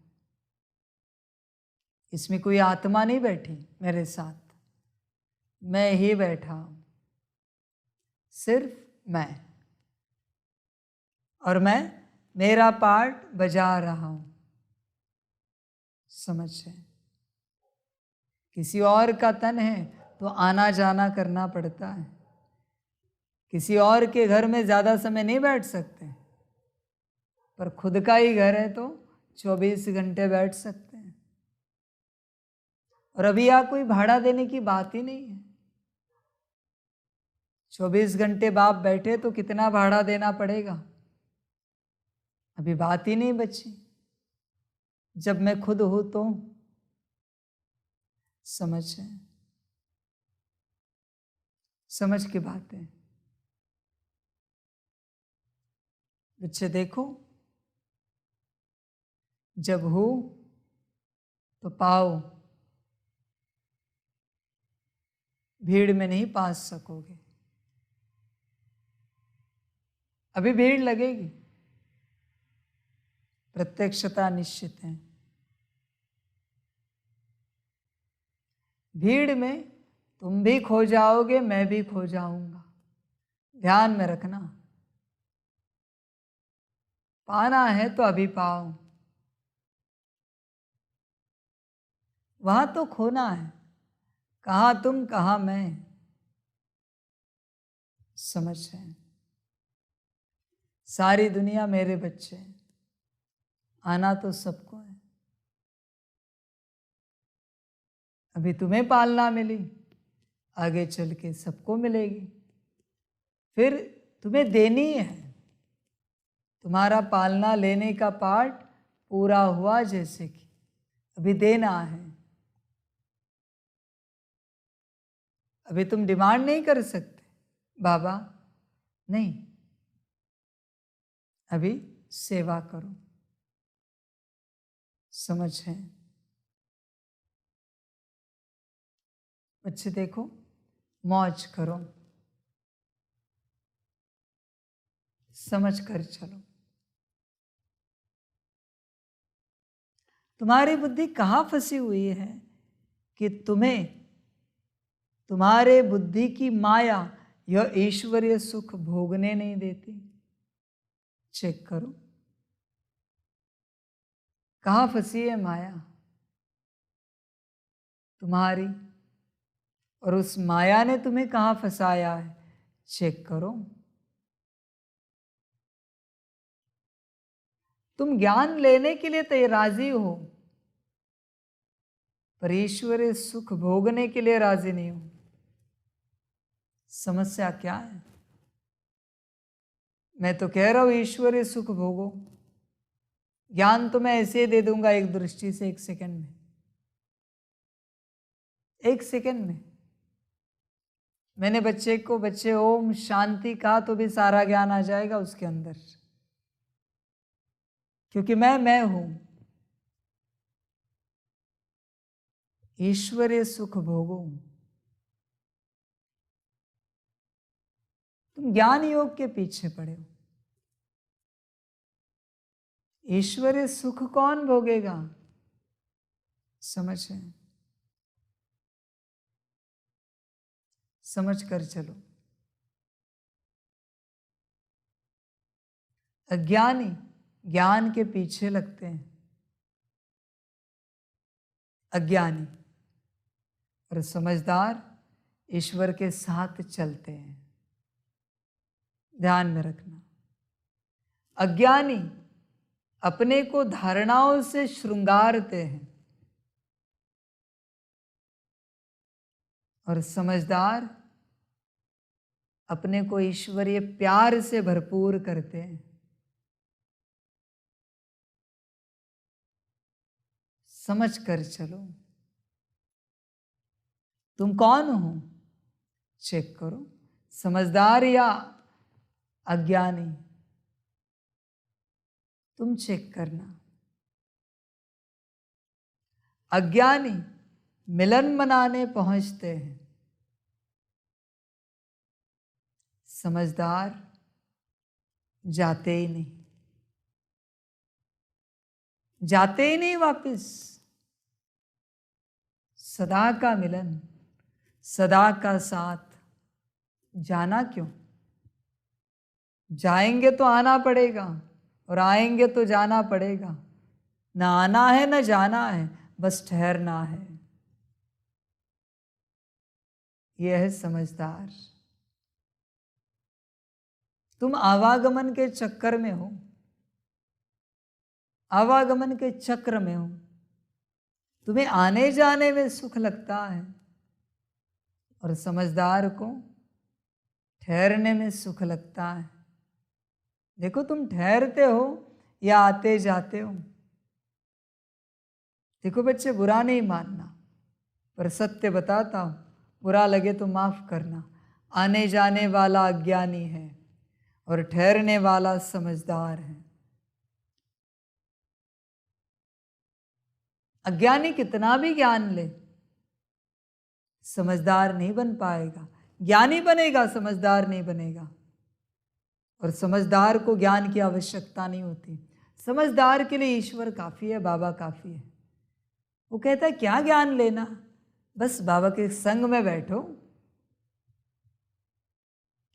इसमें कोई आत्मा नहीं बैठी मेरे साथ, मैं ही बैठा हूँ, सिर्फ मैं। और मैं मेरा पार्ट बजा रहा हूँ, समझ है? किसी और का तन है तो आना जाना करना पड़ता है। किसी और के घर में ज़्यादा समय नहीं बैठ सकते, पर खुद का ही घर है तो 24 घंटे बैठ सकते हैं। और अभी यहाँ कोई भाड़ा देने की बात ही नहीं है। 24 घंटे बाप बैठे तो कितना भाड़ा देना पड़ेगा, अभी बात ही नहीं बची। जब मैं खुद हूं तो समझ की बात है। बच्चे देखो, जब हो तो पाओ, भीड़ में नहीं पास सकोगे। अभी भीड़ लगेगी, प्रत्यक्षता निश्चित है। भीड़ में तुम भी खो जाओगे, मैं भी खो जाऊंगा, ध्यान में रखना। पाना है तो अभी पाओ, वहां तो खोना है। कहां तुम कहां मैं, समझ है। सारी दुनिया मेरे बच्चे, आना तो सबको है। अभी तुम्हें पालना मिली, आगे चल के सबको मिलेगी। फिर तुम्हें देनी है। तुम्हारा पालना लेने का पार्ट पूरा हुआ, जैसे कि अभी देना है। अभी तुम डिमांड नहीं कर सकते बाबा, नहीं, अभी सेवा करो, समझ है। बच्चे देखो, मौज करो, समझ कर चलो। तुम्हारी बुद्धि कहाँ फंसी हुई है कि तुम्हें तुम्हारे बुद्धि की माया यह ईश्वरीय सुख भोगने नहीं देती? चेक करो, कहाँ फंसी है माया तुम्हारी, और उस माया ने तुम्हें कहाँ फंसाया है, चेक करो। तुम ज्ञान लेने के लिए तो राजी हो, पर ईश्वरीय सुख भोगने के लिए राजी नहीं हो। समस्या क्या है? मैं तो कह रहा हूं ईश्वरीय सुख भोगो। ज्ञान तो मैं ऐसे ही दे दूंगा, एक दृष्टि से, 1 सेकंड में। 1 सेकंड में मैंने बच्चे ओम शांति कहा तो भी सारा ज्ञान आ जाएगा उसके अंदर, क्योंकि मैं हूं। ईश्वरीय सुख भोगो। तुम ज्ञान योग के पीछे पड़े हो। ईश्वरीय सुख कौन भोगेगा? समझ है, समझ कर चलो। अज्ञानी ज्ञान के पीछे लगते हैं, अज्ञानी, और समझदार ईश्वर के साथ चलते हैं। ध्यान में रखना, अज्ञानी अपने को धारणाओं से श्रृंगारते हैं, और समझदार अपने को ईश्वरीय प्यार से भरपूर करते हैं। समझ कर चलो, तुम कौन हो? चेक करो, समझदार या अज्ञानी, तुम चेक करना। अज्ञानी मिलन मनाने पहुंचते हैं, समझदार जाते ही नहीं, जाते ही नहीं वापिस। सदा का मिलन, सदा का साथ, जाना क्यों? जाएंगे तो आना पड़ेगा, और आएंगे तो जाना पड़ेगा। ना आना है ना जाना है, बस ठहरना है। यह है समझदार। तुम आवागमन के चक्कर में हो, आवागमन के चक्र में हो। तुम्हें आने जाने में सुख लगता है और समझदार को ठहरने में सुख लगता है। देखो, तुम ठहरते हो या आते जाते हो। देखो बच्चे, बुरा नहीं मानना, पर सत्य बताता हूं, बुरा लगे तो माफ करना। आने जाने वाला अज्ञानी है और ठहरने वाला समझदार है। अज्ञानी कितना भी ज्ञान ले, समझदार नहीं बन पाएगा। ज्ञानी बनेगा, समझदार नहीं बनेगा। और समझदार को ज्ञान की आवश्यकता नहीं होती। समझदार के लिए ईश्वर काफ़ी है, बाबा काफ़ी है। वो कहता है क्या ज्ञान लेना, बस बाबा के संग में बैठो,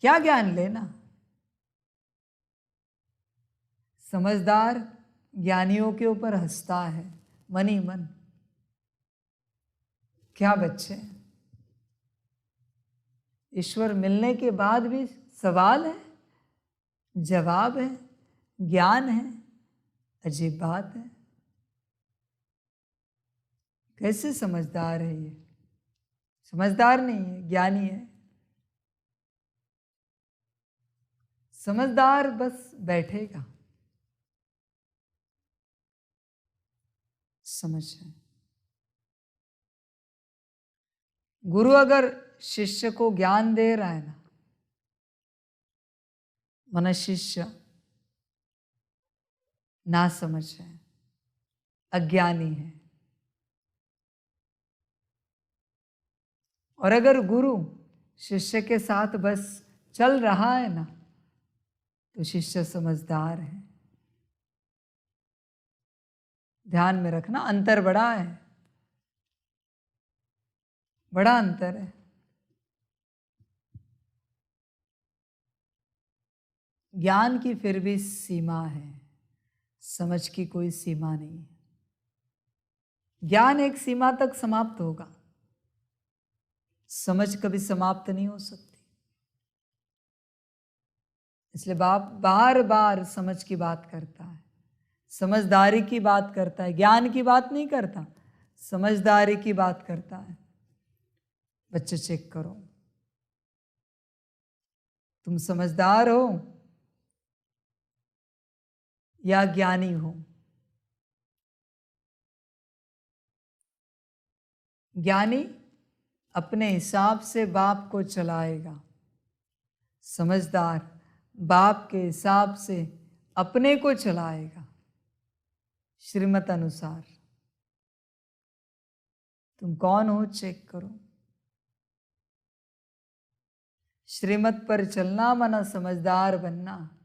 क्या ज्ञान लेना। समझदार ज्ञानियों के ऊपर हंसता है मन ही मन। क्या बच्चे, ईश्वर मिलने के बाद भी सवाल है, जवाब है, ज्ञान है। अजीब बात है। कैसे समझदार है ये? समझदार नहीं है, ज्ञानी है। समझदार बस बैठेगा। समझ रहे? गुरु अगर शिष्य को ज्ञान दे रहा है ना, मन शिष्य ना समझ है, अज्ञानी है। और अगर गुरु शिष्य के साथ बस चल रहा है ना, तो शिष्य समझदार है। ध्यान में रखना, अंतर बड़ा है, बड़ा अंतर है। ज्ञान की फिर भी सीमा है, समझ की कोई सीमा नहीं है। ज्ञान एक सीमा तक समाप्त होगा, समझ कभी समाप्त नहीं हो सकती। इसलिए बाप बार बार समझ की बात करता है, समझदारी की बात करता है, ज्ञान की बात नहीं करता, समझदारी की बात करता है। बच्चे चेक करो, तुम समझदार हो या ज्ञानी हो? ज्ञानी अपने हिसाब से बाप को चलाएगा, समझदार बाप के हिसाब से अपने को चलाएगा, श्रीमत अनुसार। तुम कौन हो चेक करो। श्रीमत पर चलना मना समझदार बनना।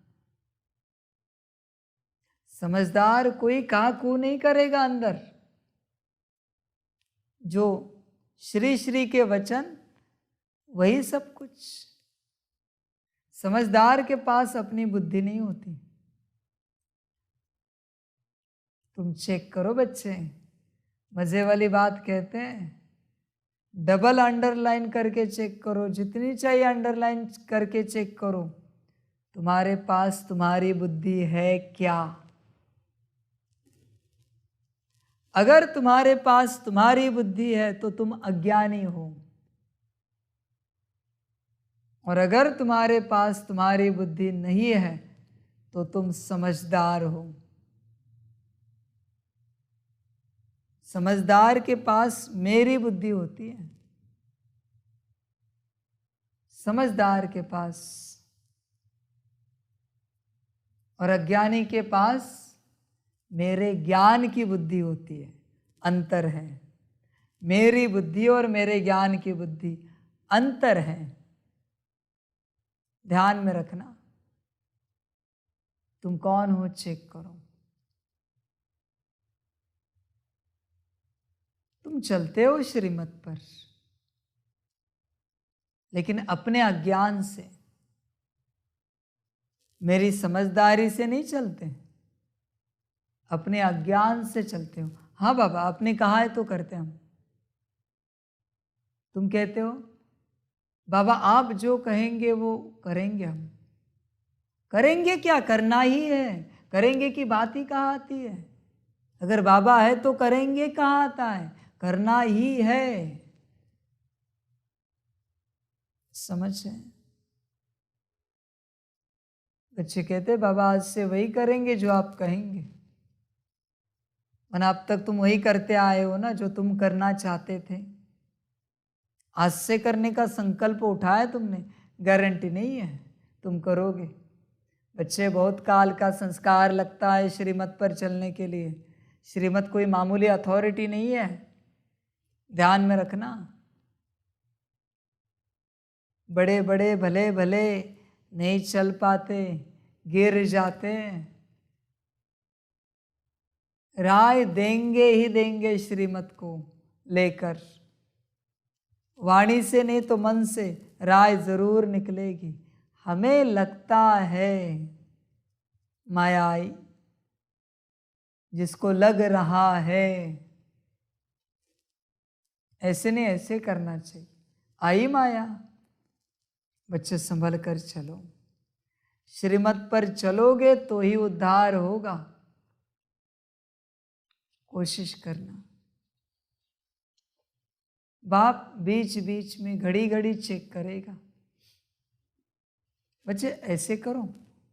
समझदार कोई काकू नहीं करेगा अंदर। जो श्री श्री के वचन वही सब कुछ। समझदार के पास अपनी बुद्धि नहीं होती। तुम चेक करो बच्चे, मजे वाली बात कहते हैं, डबल अंडरलाइन करके चेक करो, जितनी चाहिए अंडरलाइन करके चेक करो, तुम्हारे पास तुम्हारी बुद्धि है क्या? अगर तुम्हारे पास तुम्हारी बुद्धि है तो तुम अज्ञानी हो, और अगर तुम्हारे पास तुम्हारी बुद्धि नहीं है तो तुम समझदार हो। समझदार के पास मेरी बुद्धि होती है, समझदार के पास, और अज्ञानी के पास मेरे ज्ञान की बुद्धि होती है। अंतर है, मेरी बुद्धि और मेरे ज्ञान की बुद्धि अंतर है। ध्यान में रखना। तुम कौन हो चेक करो। तुम चलते हो श्रीमत पर, लेकिन अपने अज्ञान से, मेरी समझदारी से नहीं चलते, अपने अज्ञान से चलते हो। हाँ बाबा, आपने कहा है तो करते हम। तुम कहते हो बाबा आप जो कहेंगे वो करेंगे हम। करेंगे क्या, करना ही है। करेंगे की बात ही कहाँ आती है। अगर बाबा है तो करेंगे कहाँ आता है, करना ही है। समझ है। बच्चे कहते बाबा आज से वही करेंगे जो आप कहेंगे। अब तक तुम वही करते आए हो ना जो तुम करना चाहते थे। आज से करने का संकल्प उठाया तुमने, गारंटी नहीं है तुम करोगे। बच्चे बहुत काल का संस्कार लगता है श्रीमत पर चलने के लिए। श्रीमत कोई मामूली अथॉरिटी नहीं है, ध्यान में रखना। बड़े बड़े भले भले नहीं चल पाते, गिर जाते। राय देंगे ही देंगे श्रीमत को लेकर, वाणी से नहीं तो मन से राय जरूर निकलेगी। हमें लगता है माया आई, जिसको लग रहा है ऐसे नहीं ऐसे करना चाहिए। आई माया। बच्चे संभल कर चलो, श्रीमत पर चलोगे तो ही उद्धार होगा। कोशिश करना। बाप बीच बीच में घड़ी घड़ी चेक करेगा। बच्चे ऐसे करो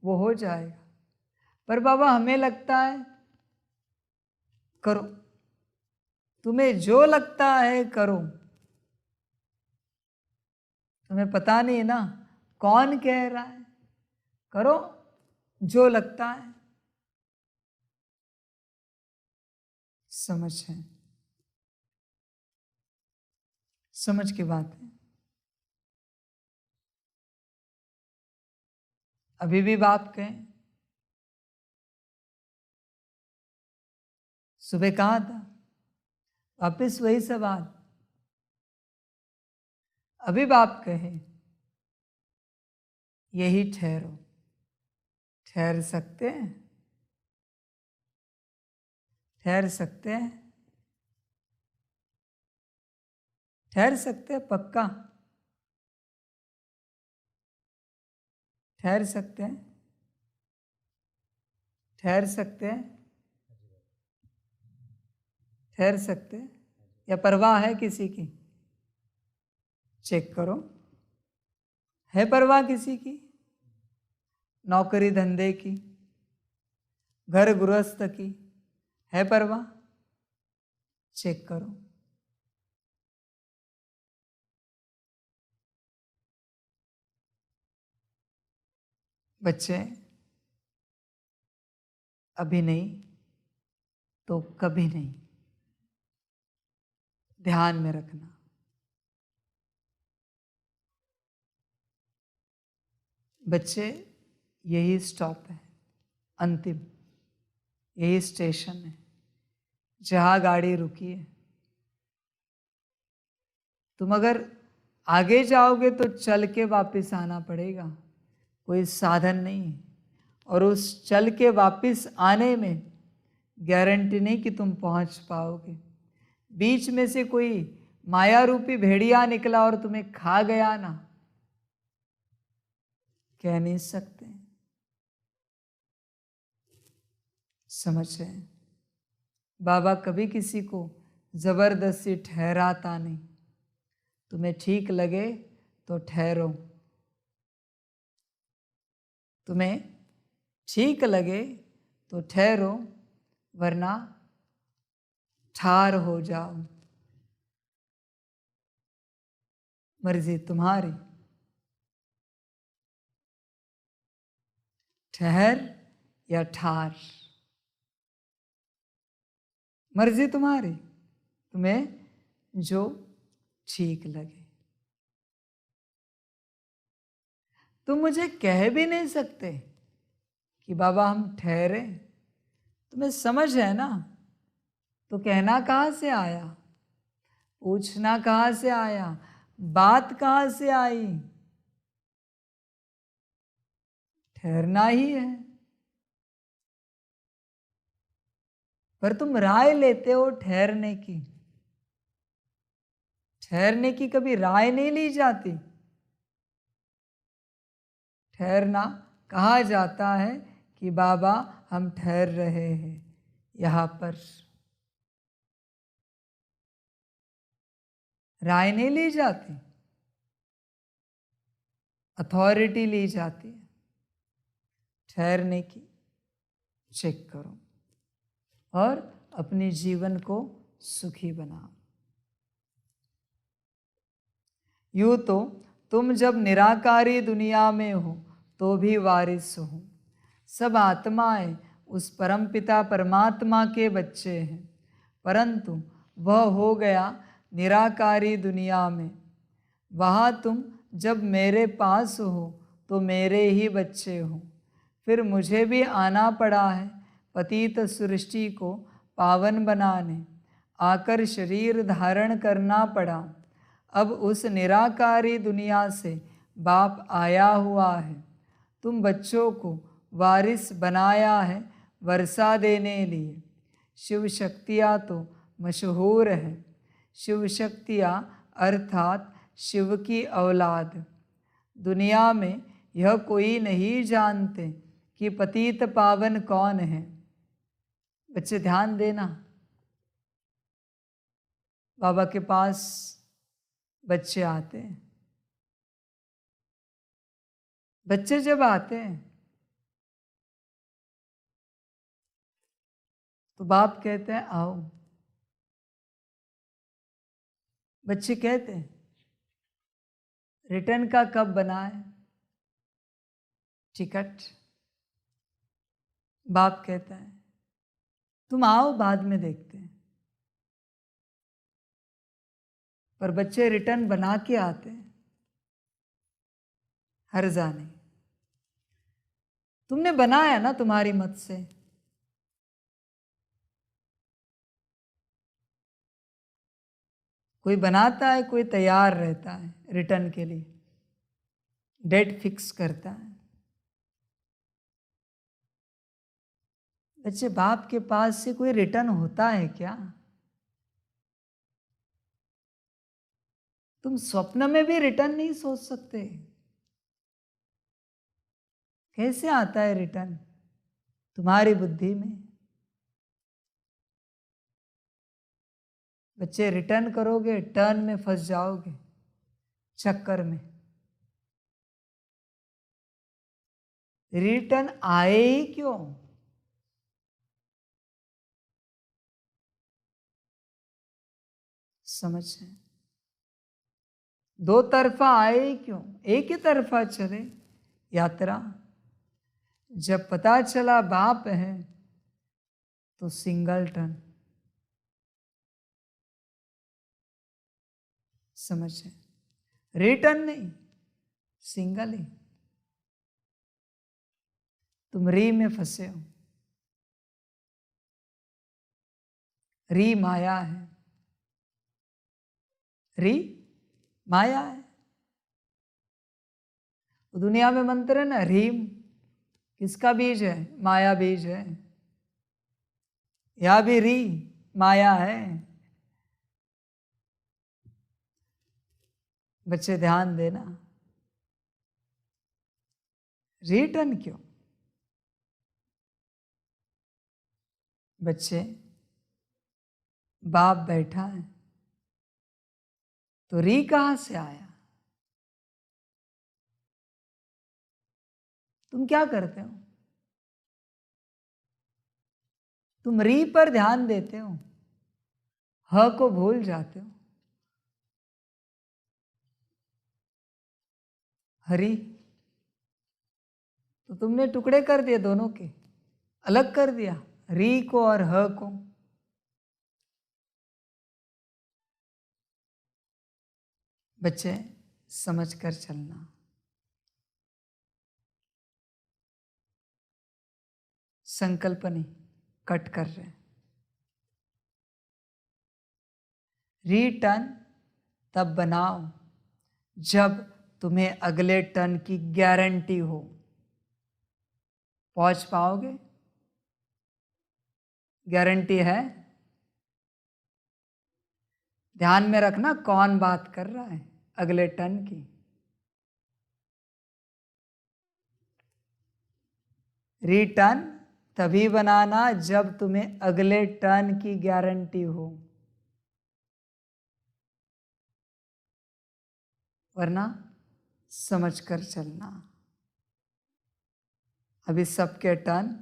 वो हो जाएगा, पर बाबा हमें लगता है। करो, तुम्हें जो लगता है करो। तुम्हें पता नहीं ना कौन कह रहा है, करो जो लगता है। समझ है, समझ की बात है। अभी भी बाप कहें, सुबह कहा था, वापिस वही सवाल। अभी बाप कहे यही ठहरो। ठहर सकते हैं, ठहर सकते हैं, ठहर सकते हैं पक्का। ठहर सकते हैं, ठहर सकते हैं, ठहर सकते हैं, या परवाह है किसी की? चेक करो, है परवाह किसी की? नौकरी धंधे की, घर गृहस्थ की, है परवाह? चेक करो। बच्चे अभी नहीं तो कभी नहीं, ध्यान में रखना। बच्चे यही स्टॉप है, अंतिम यही स्टेशन है जहां गाड़ी रुकी है। तुम अगर आगे जाओगे तो चल के वापस आना पड़ेगा, कोई साधन नहीं है। और उस चल के वापस आने में गारंटी नहीं कि तुम पहुंच पाओगे। बीच में से कोई माया रूपी भेड़िया निकला और तुम्हें खा गया ना, कह नहीं सकते। समझ रहे? बाबा कभी किसी को जबरदस्ती ठहराता नहीं। तुम्हें ठीक लगे तो ठहरो, तुम्हें ठीक लगे तो ठहरो, वरना ठार हो जाओ। मर्जी तुम्हारी, ठहर या ठार, मर्जी तुम्हारी, तुम्हें जो ठीक लगे। तुम मुझे कह भी नहीं सकते कि बाबा हम ठहरे। तुम्हें समझ है ना, तो कहना कहाँ से आया, पूछना कहाँ से आया, बात कहाँ से आई? ठहरना ही है। पर तुम राय लेते हो ठहरने की। ठहरने की कभी राय नहीं ली जाती। ठहरना कहा जाता है कि बाबा हम ठहर रहे हैं यहाँ पर। राय नहीं ली जाती, अथॉरिटी ली जाती है ठहरने की। चेक करो और अपने जीवन को सुखी बनाओ। यूँ तो तुम जब निराकारी दुनिया में हो तो भी वारिस हो। सब आत्माएं उस परमपिता परमात्मा के बच्चे हैं, परंतु वह हो गया निराकारी दुनिया में। वहाँ तुम जब मेरे पास हो तो मेरे ही बच्चे हो। फिर मुझे भी आना पड़ा है पतित सृष्टि को पावन बनाने, आकर शरीर धारण करना पड़ा। अब उस निराकारी दुनिया से बाप आया हुआ है। तुम बच्चों को वारिस बनाया है वर्षा देने लिए। शिव शक्तियाँ तो मशहूर है। शिव शक्तियाँ अर्थात शिव की औलाद। दुनिया में यह कोई नहीं जानते कि पतित पावन कौन है। बच्चे ध्यान देना, बाबा के पास बच्चे आते हैं। बच्चे जब आते हैं तो बाप कहते हैं आओ। बच्चे कहते हैं रिटर्न का कब बना है टिकट। बाप कहता है तुम आओ बाद में देखते हैं। पर बच्चे रिटर्न बना के आते हैं। हर्जा नहीं, तुमने बनाया ना तुम्हारी मत से। कोई बनाता है, कोई तैयार रहता है रिटर्न के लिए, डेट फिक्स करता है। बच्चे बाप के पास से कोई रिटर्न होता है क्या? तुम स्वप्न में भी रिटर्न नहीं सोच सकते। कैसे आता है रिटर्न तुम्हारी बुद्धि में? बच्चे रिटर्न करोगे टर्न में फंस जाओगे, चक्कर में। रिटर्न आए ही क्यों? समझ है? दो तरफा आए ही क्यों? एक ही तरफा चले यात्रा। जब पता चला बाप है तो सिंगल टर्न। समझ है? रिटर्न नहीं, सिंगल ही। तुम री में फंसे हो। री माया है, री माया है। दुनिया में मंत्र है ना रीम, किसका बीज है? माया बीज है। यह भी री माया है। बच्चे ध्यान देना। रिटर्न क्यों? बच्चे बाप बैठा है तो री कहां से आया? तुम क्या करते हो? तुम री पर ध्यान देते हो, ह को भूल जाते हो। हरि तो तुमने टुकड़े कर दिए, दोनों के अलग कर दिया, री को और ह को। बच्चे समझ कर चलना। संकल्प नहीं, कट कर रहे। रिटर्न तब बनाओ जब तुम्हें अगले टर्न की गारंटी हो। पहुंच पाओगे? गारंटी है? ध्यान में रखना कौन बात कर रहा है अगले टर्न की। रिटर्न तभी बनाना जब तुम्हें अगले टर्न की गारंटी हो, वरना समझ कर चलना। अभी सबके टर्न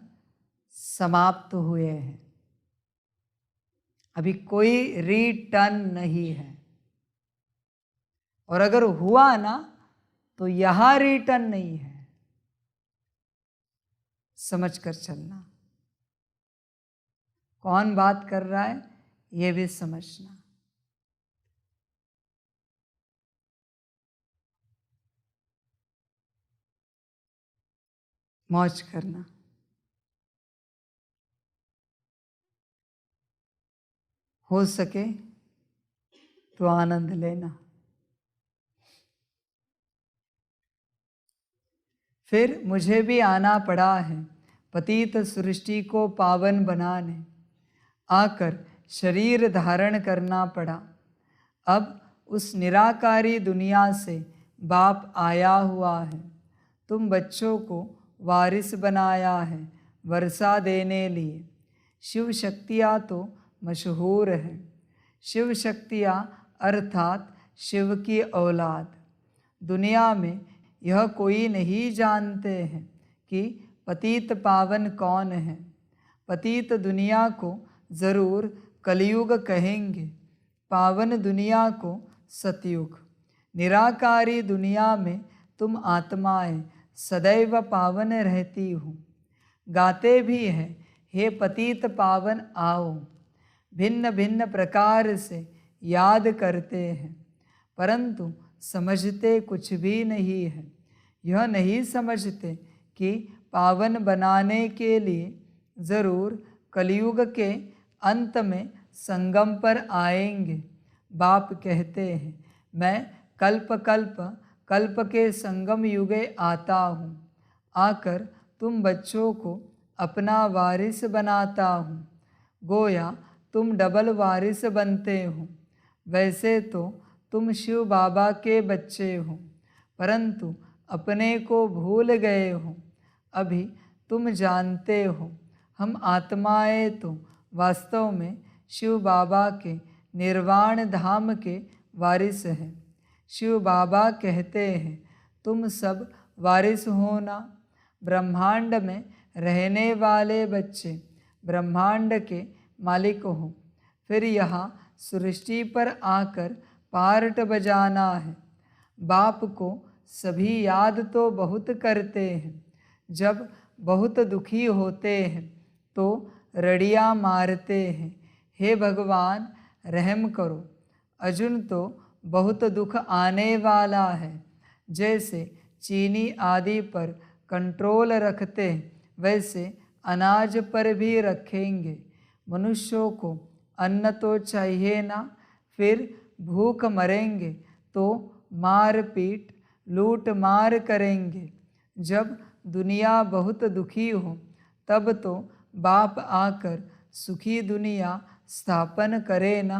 समाप्त हुए हैं, अभी कोई रिटर्न नहीं है, और अगर हुआ ना तो यहां रिटर्न नहीं है। समझ कर चलना। कौन बात कर रहा है ये भी समझना। मौज करना। हो सके तो आनंद लेना। फिर मुझे भी आना पड़ा है पतित सृष्टि को पावन बनाने, आकर शरीर धारण करना पड़ा। अब उस निराकारी दुनिया से बाप आया हुआ है, तुम बच्चों को वारिस बनाया है वर्षा देने लिए। शिव शक्तियाँ तो मशहूर हैं, शिव शक्तियाँ अर्थात शिव की औलाद। दुनिया में यह कोई नहीं जानते हैं कि पतित पावन कौन है। पतित दुनिया को ज़रूर कलयुग कहेंगे, पावन दुनिया को सतयुग। निराकारी दुनिया में तुम आत्माएं सदैव पावन रहती हो। गाते भी हैं, हे पतित पावन आओ। भिन्न भिन्न प्रकार से याद करते हैं, परंतु समझते कुछ भी नहीं है। यह नहीं समझते कि पावन बनाने के लिए ज़रूर कलयुग के अंत में संगम पर आएंगे। बाप कहते हैं, मैं कल्प कल्प कल्प के संगम युगे आता हूँ, आकर तुम बच्चों को अपना वारिस बनाता हूँ। गोया तुम डबल वारिस बनते हो। वैसे तो तुम शिव बाबा के बच्चे हो, परंतु अपने को भूल गए हो। अभी तुम जानते हो, हम आत्माएं तो वास्तव में शिव बाबा के निर्वाण धाम के वारिस हैं। शिव बाबा कहते हैं, तुम सब वारिस हो ना। ब्रह्मांड में रहने वाले बच्चे ब्रह्मांड के मालिक हो। फिर यहाँ सृष्टि पर आकर पार्ट बजाना है। बाप को सभी याद तो बहुत करते हैं, जब बहुत दुखी होते हैं तो रड़ियाँ मारते हैं, हे भगवान रहम करो। अर्जुन तो बहुत दुख आने वाला है। जैसे चीनी आदि पर कंट्रोल रखते वैसे अनाज पर भी रखेंगे। मनुष्यों को अन्न तो चाहिए ना, फिर भूख मरेंगे तो मार पीट लूट मार करेंगे। जब दुनिया बहुत दुखी हो तब तो बाप आकर सुखी दुनिया स्थापन करे ना।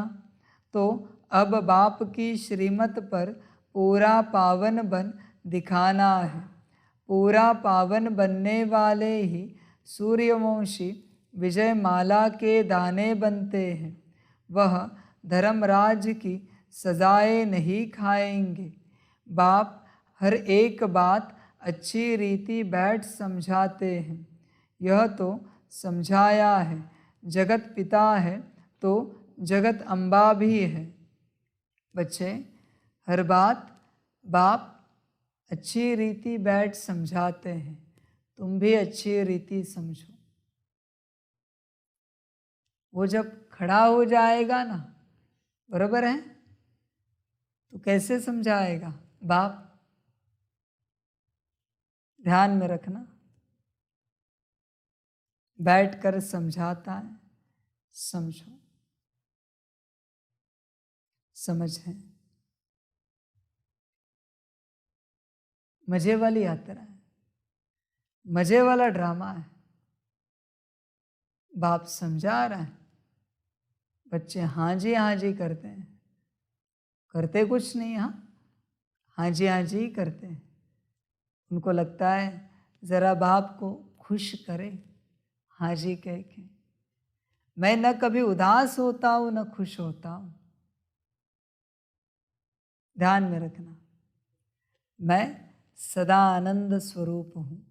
तो अब बाप की श्रीमत पर पूरा पावन बन दिखाना है। पूरा पावन बनने वाले ही सूर्यवंशी विजयमाला के दाने बनते हैं। वह धर्मराज की सजाएं नहीं खाएंगे। बाप हर एक बात अच्छी रीति बैठ समझाते हैं। यह तो समझाया है, जगत पिता है तो जगत अम्बा भी है। बच्चे, हर बात बाप अच्छी रीति बैठ समझाते हैं, तुम भी अच्छी रीति समझो। वो जब खड़ा हो जाएगा ना, बराबर है, तो कैसे समझाएगा बाप? ध्यान में रखना, बैठकर समझाता है, समझो। समझ है, मजे वाली यात्रा है, मजे वाला ड्रामा है। बाप समझा रहा है, बच्चे हाँ जी करते हैं, करते कुछ नहीं, हाँ जी करते हैं। उनको लगता है ज़रा बाप को खुश करे, हाँ जी कह के। मैं न कभी उदास होता हूँ न खुश होता हूँ। ध्यान में रखना, मैं सदा आनंद स्वरूप हूँ,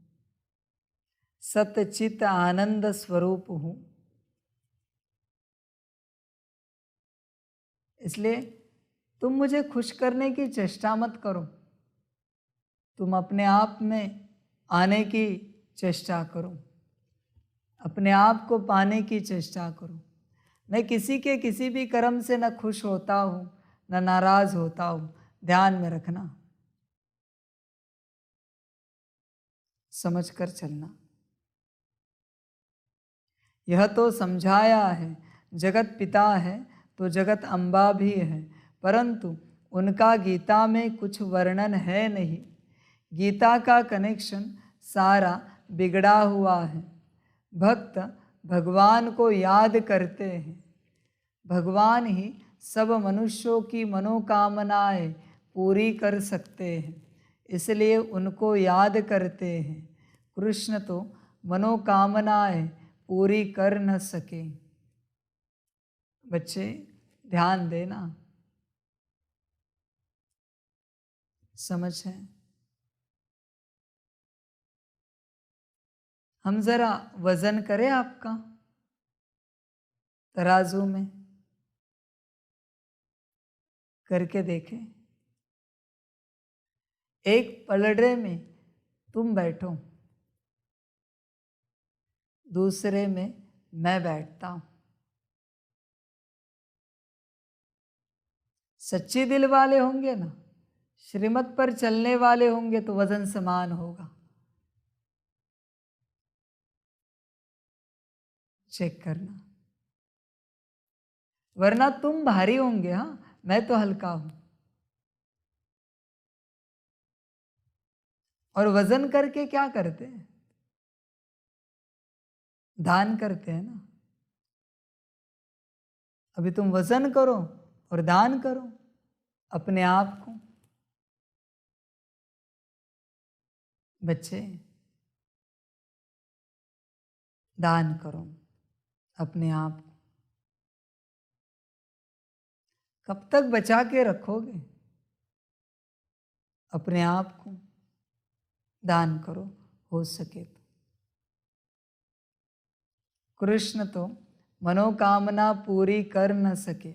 सतचित आनंद स्वरूप हूँ। इसलिए तुम मुझे खुश करने की चेष्टा मत करो, तुम अपने आप में आने की चेष्टा करो, अपने आप को पाने की चेष्टा करो। मैं किसी के किसी भी कर्म से न खुश होता हूँ न नाराज होता हूँ। ध्यान में रखना, समझ कर चलना। यह तो समझाया है, जगत पिता है तो जगत अम्बा भी है, परंतु उनका गीता में कुछ वर्णन है नहीं। गीता का कनेक्शन सारा बिगड़ा हुआ है। भक्त भगवान को याद करते हैं, भगवान ही सब मनुष्यों की मनोकामनाएं पूरी कर सकते हैं, इसलिए उनको याद करते हैं। कृष्ण तो मनोकामनाएं पूरी कर न सके। बच्चे ध्यान देना, समझ है। हम जरा वजन करें आपका तराजू में, करके देखें। एक पलड़े में तुम बैठो, दूसरे में मैं बैठता हूं। सच्चे दिल वाले होंगे ना, श्रीमत पर चलने वाले होंगे तो वजन समान होगा। चेक करना, वरना तुम भारी होंगे। हाँ, मैं तो हल्का हूं। और वजन करके क्या करते हैं? दान करते हैं ना। अभी तुम वजन करो और दान करो अपने आप को। बच्चे दान करो अपने आप को। कब तक बचा के रखोगे? अपने आप को दान करो, हो सके तो। कृष्ण तो मनोकामना पूरी कर न सके।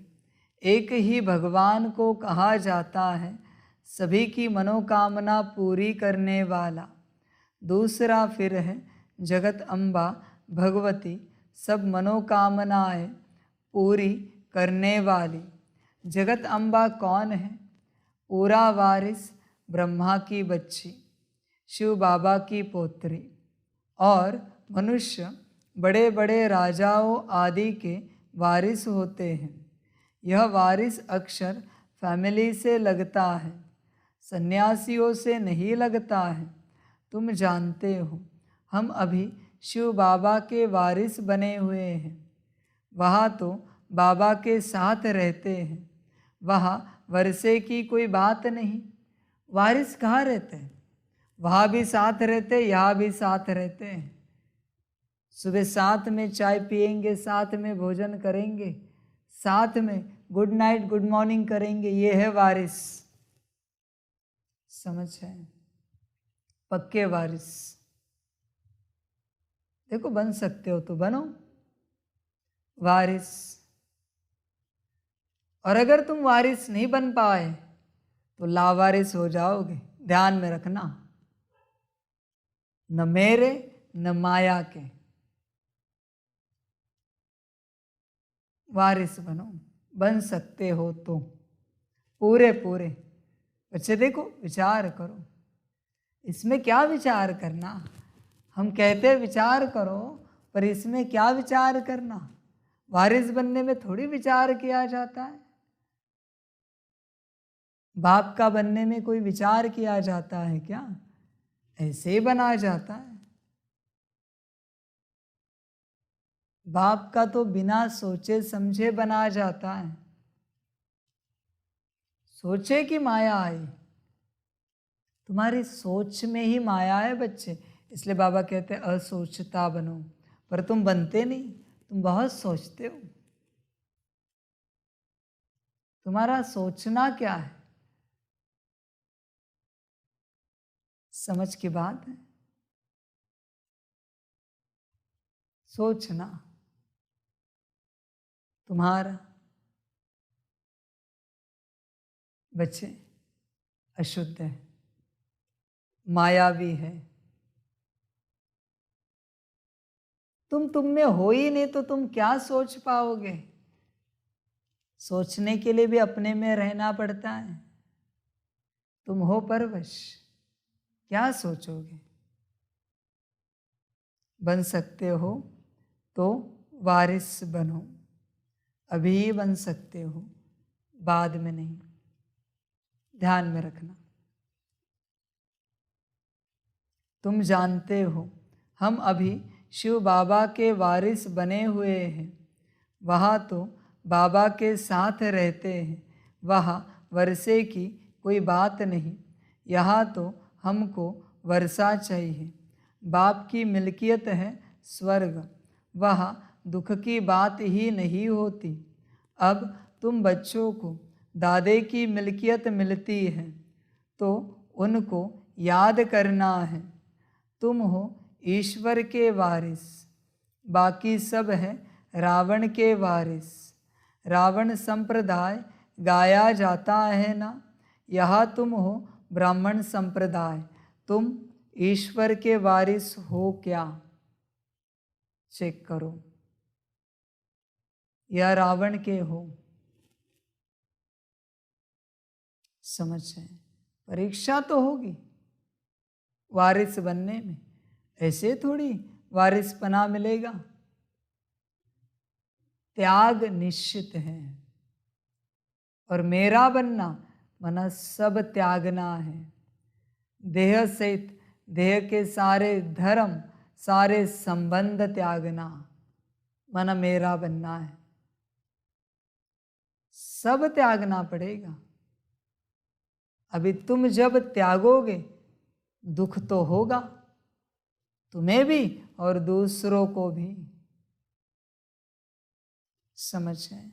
एक ही भगवान को कहा जाता है सभी की मनोकामना पूरी करने वाला। दूसरा फिर है जगत अम्बा भगवती, सब मनोकामनाएं पूरी करने वाली। जगत अम्बा कौन है? पूरा वारिस ब्रह्मा की बच्ची, शिव बाबा की पोत्री। और मनुष्य बड़े बड़े राजाओं आदि के वारिस होते हैं। यह वारिस अक्सर फैमिली से लगता है, सन्यासियों से नहीं लगता है। तुम जानते हो हम अभी शिव बाबा के वारिस बने हुए हैं। वहाँ तो बाबा के साथ रहते हैं, वहाँ वर्षे की कोई बात नहीं। वारिस कहाँ रहते हैं? वहाँ भी साथ रहते, यहाँ भी साथ रहते हैं। सुबह साथ में चाय पिएंगे, साथ में भोजन करेंगे, साथ में गुड नाइट गुड मॉर्निंग करेंगे। ये है वारिस। समझ है? पक्के वारिस। देखो बन सकते हो तो बनो वारिस। और अगर तुम वारिस नहीं बन पाए तो लावारिस हो जाओगे। ध्यान में रखना, न मेरे न माया के वारिस बनो। बन सकते हो तो पूरे पूरे। बच्चे देखो विचार करो, इसमें क्या विचार करना? हम कहते हैं विचार करो, पर इसमें क्या विचार करना? वारिस बनने में थोड़ी विचार किया जाता है। बाप का बनने में कोई विचार किया जाता है क्या? ऐसे ही बना जाता है। बाप का तो बिना सोचे समझे बना जाता है। सोचे कि माया आई, तुम्हारी सोच में ही माया है बच्चे। इसलिए बाबा कहते हैं असोचता बनो, पर तुम बनते नहीं, तुम बहुत सोचते हो। तुम्हारा सोचना क्या है, समझ की बात है। सोचना तुम्हारा बच्चे अशुद्ध है, मायावी है। तुम में हो ही नहीं तो तुम क्या सोच पाओगे। सोचने के लिए भी अपने में रहना पड़ता है। तुम हो परवश, क्या सोचोगे। बन सकते हो तो वारिस बनो, अभी ही बन सकते हो, बाद में नहीं। ध्यान में रखना। तुम जानते हो हम अभी शिव बाबा के वारिस बने हुए हैं। वहाँ तो बाबा के साथ रहते हैं, वहाँ वर्षे की कोई बात नहीं। यहाँ तो हमको वर्षा चाहिए। बाप की मिल्कियत है स्वर्ग, वहाँ दुख की बात ही नहीं होती। अब तुम बच्चों को दादे की मिल्कियत मिलती है तो उनको याद करना है। तुम हो ईश्वर के वारिस, बाकी सब है रावण के वारिस। रावण संप्रदाय गाया जाता है ना, यहाँ तुम हो ब्राह्मण संप्रदाय। तुम ईश्वर के वारिस हो क्या, चेक करो, या रावण के हो। समझ है, परीक्षा तो होगी वारिस बनने में, ऐसे थोड़ी वारिस पना मिलेगा। त्याग निश्चित है, और मेरा बनना मना सब त्यागना है। देह सहित देह के सारे धर्म, सारे संबंध त्यागना, मना मेरा बनना है। सब त्यागना पड़ेगा। अभी तुम जब त्यागोगे दुख तो होगा, तुम्हें भी और दूसरों को भी। समझ है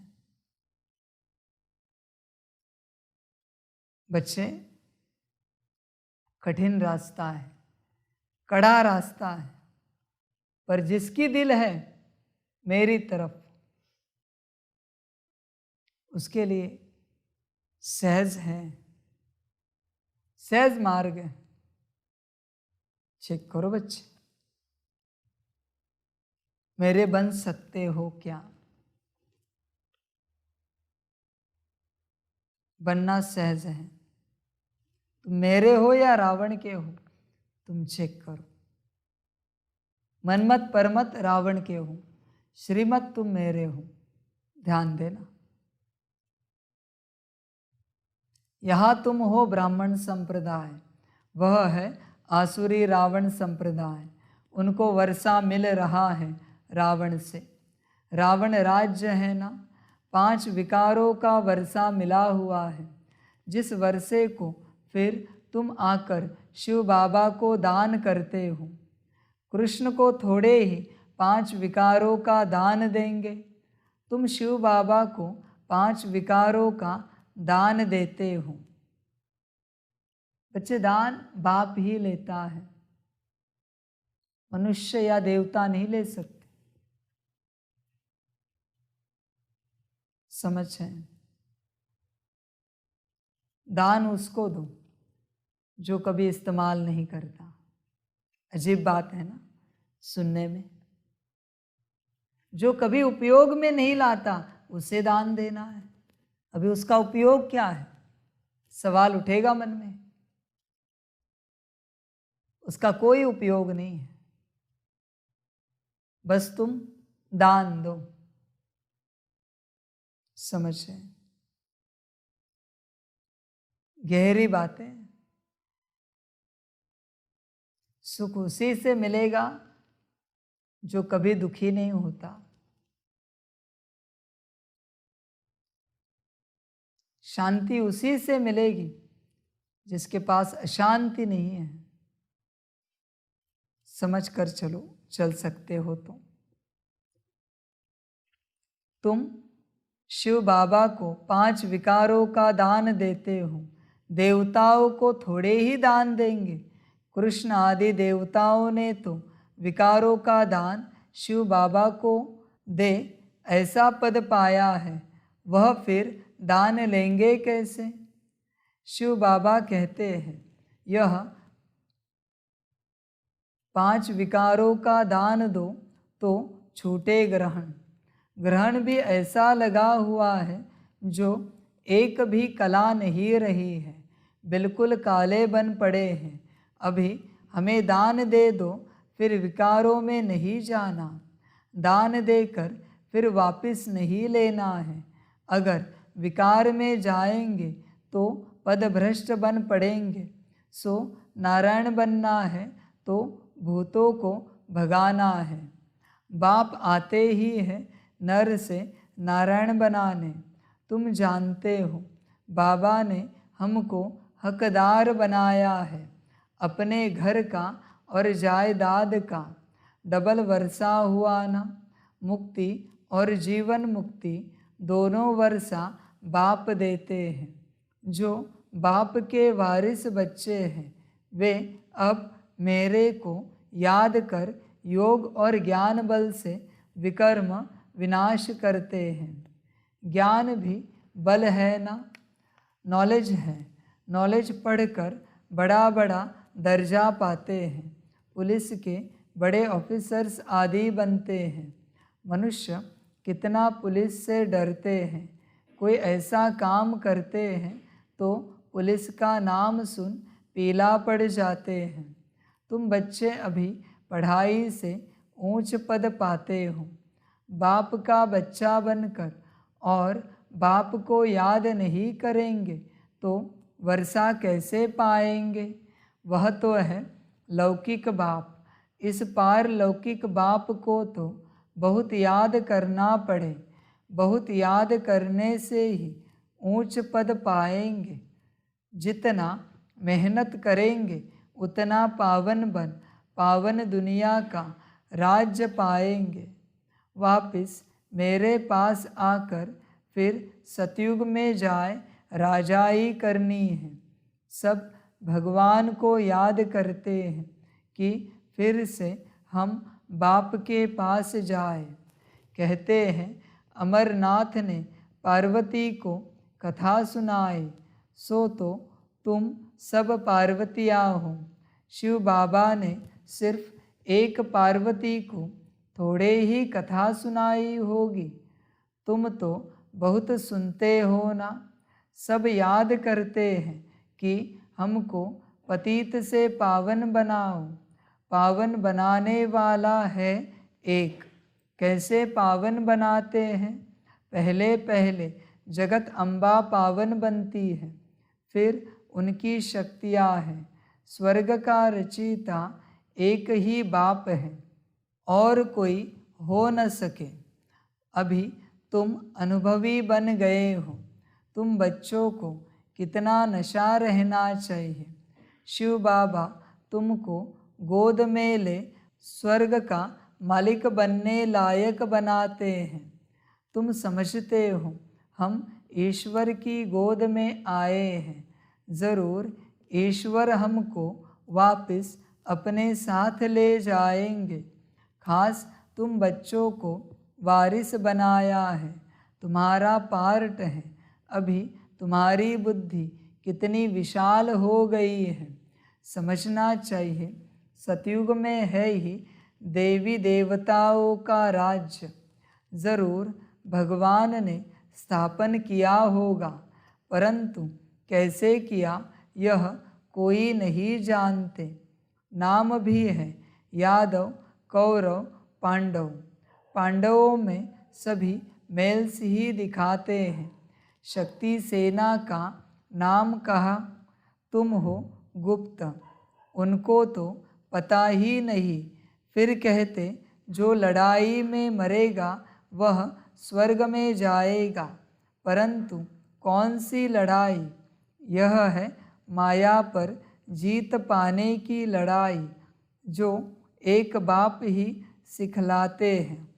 बच्चे, कठिन रास्ता है, कड़ा रास्ता है, पर जिसकी दिल है मेरी तरफ, उसके लिए सहज है, सहज मार्ग है। चेक करो बच्चे, मेरे बन सकते हो क्या। बनना सहज है। तुम मेरे हो या रावण के हो, तुम चेक करो। मनमत परमत रावण के हो, श्रीमत तुम मेरे हो। ध्यान देना। यहाँ तुम हो ब्राह्मण संप्रदाय, वह है आसुरी रावण संप्रदाय। उनको वर्षा मिल रहा है रावण से। रावण राज्य है ना, 5 विकारों का वर्षा मिला हुआ है। जिस वर्षे को फिर तुम आकर शिव बाबा को दान करते हो। कृष्ण को थोड़े ही 5 विकारों का दान देंगे, तुम शिव बाबा को 5 विकारों का दान देते हो। बच्चे, दान बाप ही लेता है, मनुष्य या देवता नहीं ले सकते। समझ है, दान उसको दो जो कभी इस्तेमाल नहीं करता। अजीब बात है ना सुनने में। जो कभी उपयोग में नहीं लाता उसे दान देना है। अभी उसका उपयोग क्या है, सवाल उठेगा मन में। उसका कोई उपयोग नहीं है, बस तुम दान दो। समझ है, गहरी बातें। सुख उसी से मिलेगा जो कभी दुखी नहीं होता। शांति उसी से मिलेगी जिसके पास अशांति नहीं है। समझ कर चलो, चल सकते हो तो। तुम शिव बाबा को 5 विकारों का दान देते हो, देवताओं को थोड़े ही दान देंगे। कृष्ण आदि देवताओं ने तो विकारों का दान शिव बाबा को दे ऐसा पद पाया है, वह फिर दान लेंगे कैसे? शिव बाबा कहते हैं, यह 5 विकारों का दान दो तो छूटे ग्रहण। ग्रहण भी ऐसा लगा हुआ है जो एक भी कला नहीं रही है, बिल्कुल काले बन पड़े हैं। अभी हमें दान दे दो, फिर विकारों में नहीं जाना। दान देकर फिर वापस नहीं लेना है। अगर विकार में जाएंगे तो पदभ्रष्ट बन पड़ेंगे। सो नारायण बनना है तो भूतों को भगाना है। बाप आते ही है नर से नारायण बनाने। तुम जानते हो बाबा ने हमको हकदार बनाया है अपने घर का और जायदाद का। डबल वर्षा हुआ ना, मुक्ति और जीवन मुक्ति दोनों वर्षा बाप देते हैं। जो बाप के वारिस बच्चे हैं वे अब मेरे को याद कर योग और ज्ञान बल से विकर्म विनाश करते हैं। ज्ञान भी बल है ना, नॉलेज है। नॉलेज पढ़कर बड़ा बड़ा दर्जा पाते हैं, पुलिस के बड़े ऑफिसर्स आदि बनते हैं। मनुष्य कितना पुलिस से डरते हैं। कोई ऐसा काम करते हैं तो पुलिस का नाम सुन पीला पड़ जाते हैं। तुम बच्चे अभी पढ़ाई से ऊंच पद पाते हो। बाप का बच्चा बनकर और बाप को याद नहीं करेंगे तो वर्षा कैसे पाएंगे? वह तो है लौकिक बाप। इस पार लौकिक बाप को तो बहुत याद करना पड़े। बहुत याद करने से ही ऊंच पद पाएंगे। जितना मेहनत करेंगे उतना पावन दुनिया का राज्य पाएंगे। वापिस मेरे पास आकर फिर सतयुग में जाए राजाई करनी है। सब भगवान को याद करते हैं कि फिर से हम बाप के पास जाए। कहते हैं अमरनाथ ने पार्वती को कथा सुनाई, सो तो तुम सब पार्वतियाँ हो। शिव बाबा ने सिर्फ एक पार्वती को थोड़े ही कथा सुनाई होगी। तुम तो बहुत सुनते हो ना। सब याद करते हैं कि हमको पतित से पावन बनाओ। पावन बनाने वाला है एक। कैसे पावन बनाते हैं? पहले पहले जगत अम्बा पावन बनती है, फिर उनकी शक्तियाँ हैं। स्वर्ग का रचयिता एक ही बाप है और कोई हो न सके। अभी तुम अनुभवी बन गए हो। तुम बच्चों को कितना नशा रहना चाहिए। शिव बाबा तुमको गोद में ले स्वर्ग का मालिक बनने लायक बनाते हैं। तुम समझते हो हम ईश्वर की गोद में आए हैं। ज़रूर ईश्वर हमको वापस अपने साथ ले जाएंगे। खास तुम बच्चों को वारिस बनाया है, तुम्हारा पार्ट है। अभी तुम्हारी बुद्धि कितनी विशाल हो गई है। समझना चाहिए सतयुग में है ही देवी देवताओं का राज्य। ज़रूर भगवान ने स्थापन किया होगा, परंतु कैसे किया यह कोई नहीं जानते। नाम भी है यादव, कौरव, पांडव। पांडवों में सभी मेल्स ही दिखाते हैं। शक्ति सेना का नाम कहा, तुम हो गुप्त, उनको तो पता ही नहीं। फिर कहते जो लड़ाई में मरेगा वह स्वर्ग में जाएगा, परंतु कौन सी लड़ाई? यह है माया पर जीत पाने की लड़ाई। जो एक बाप ही सिखलाते हैं,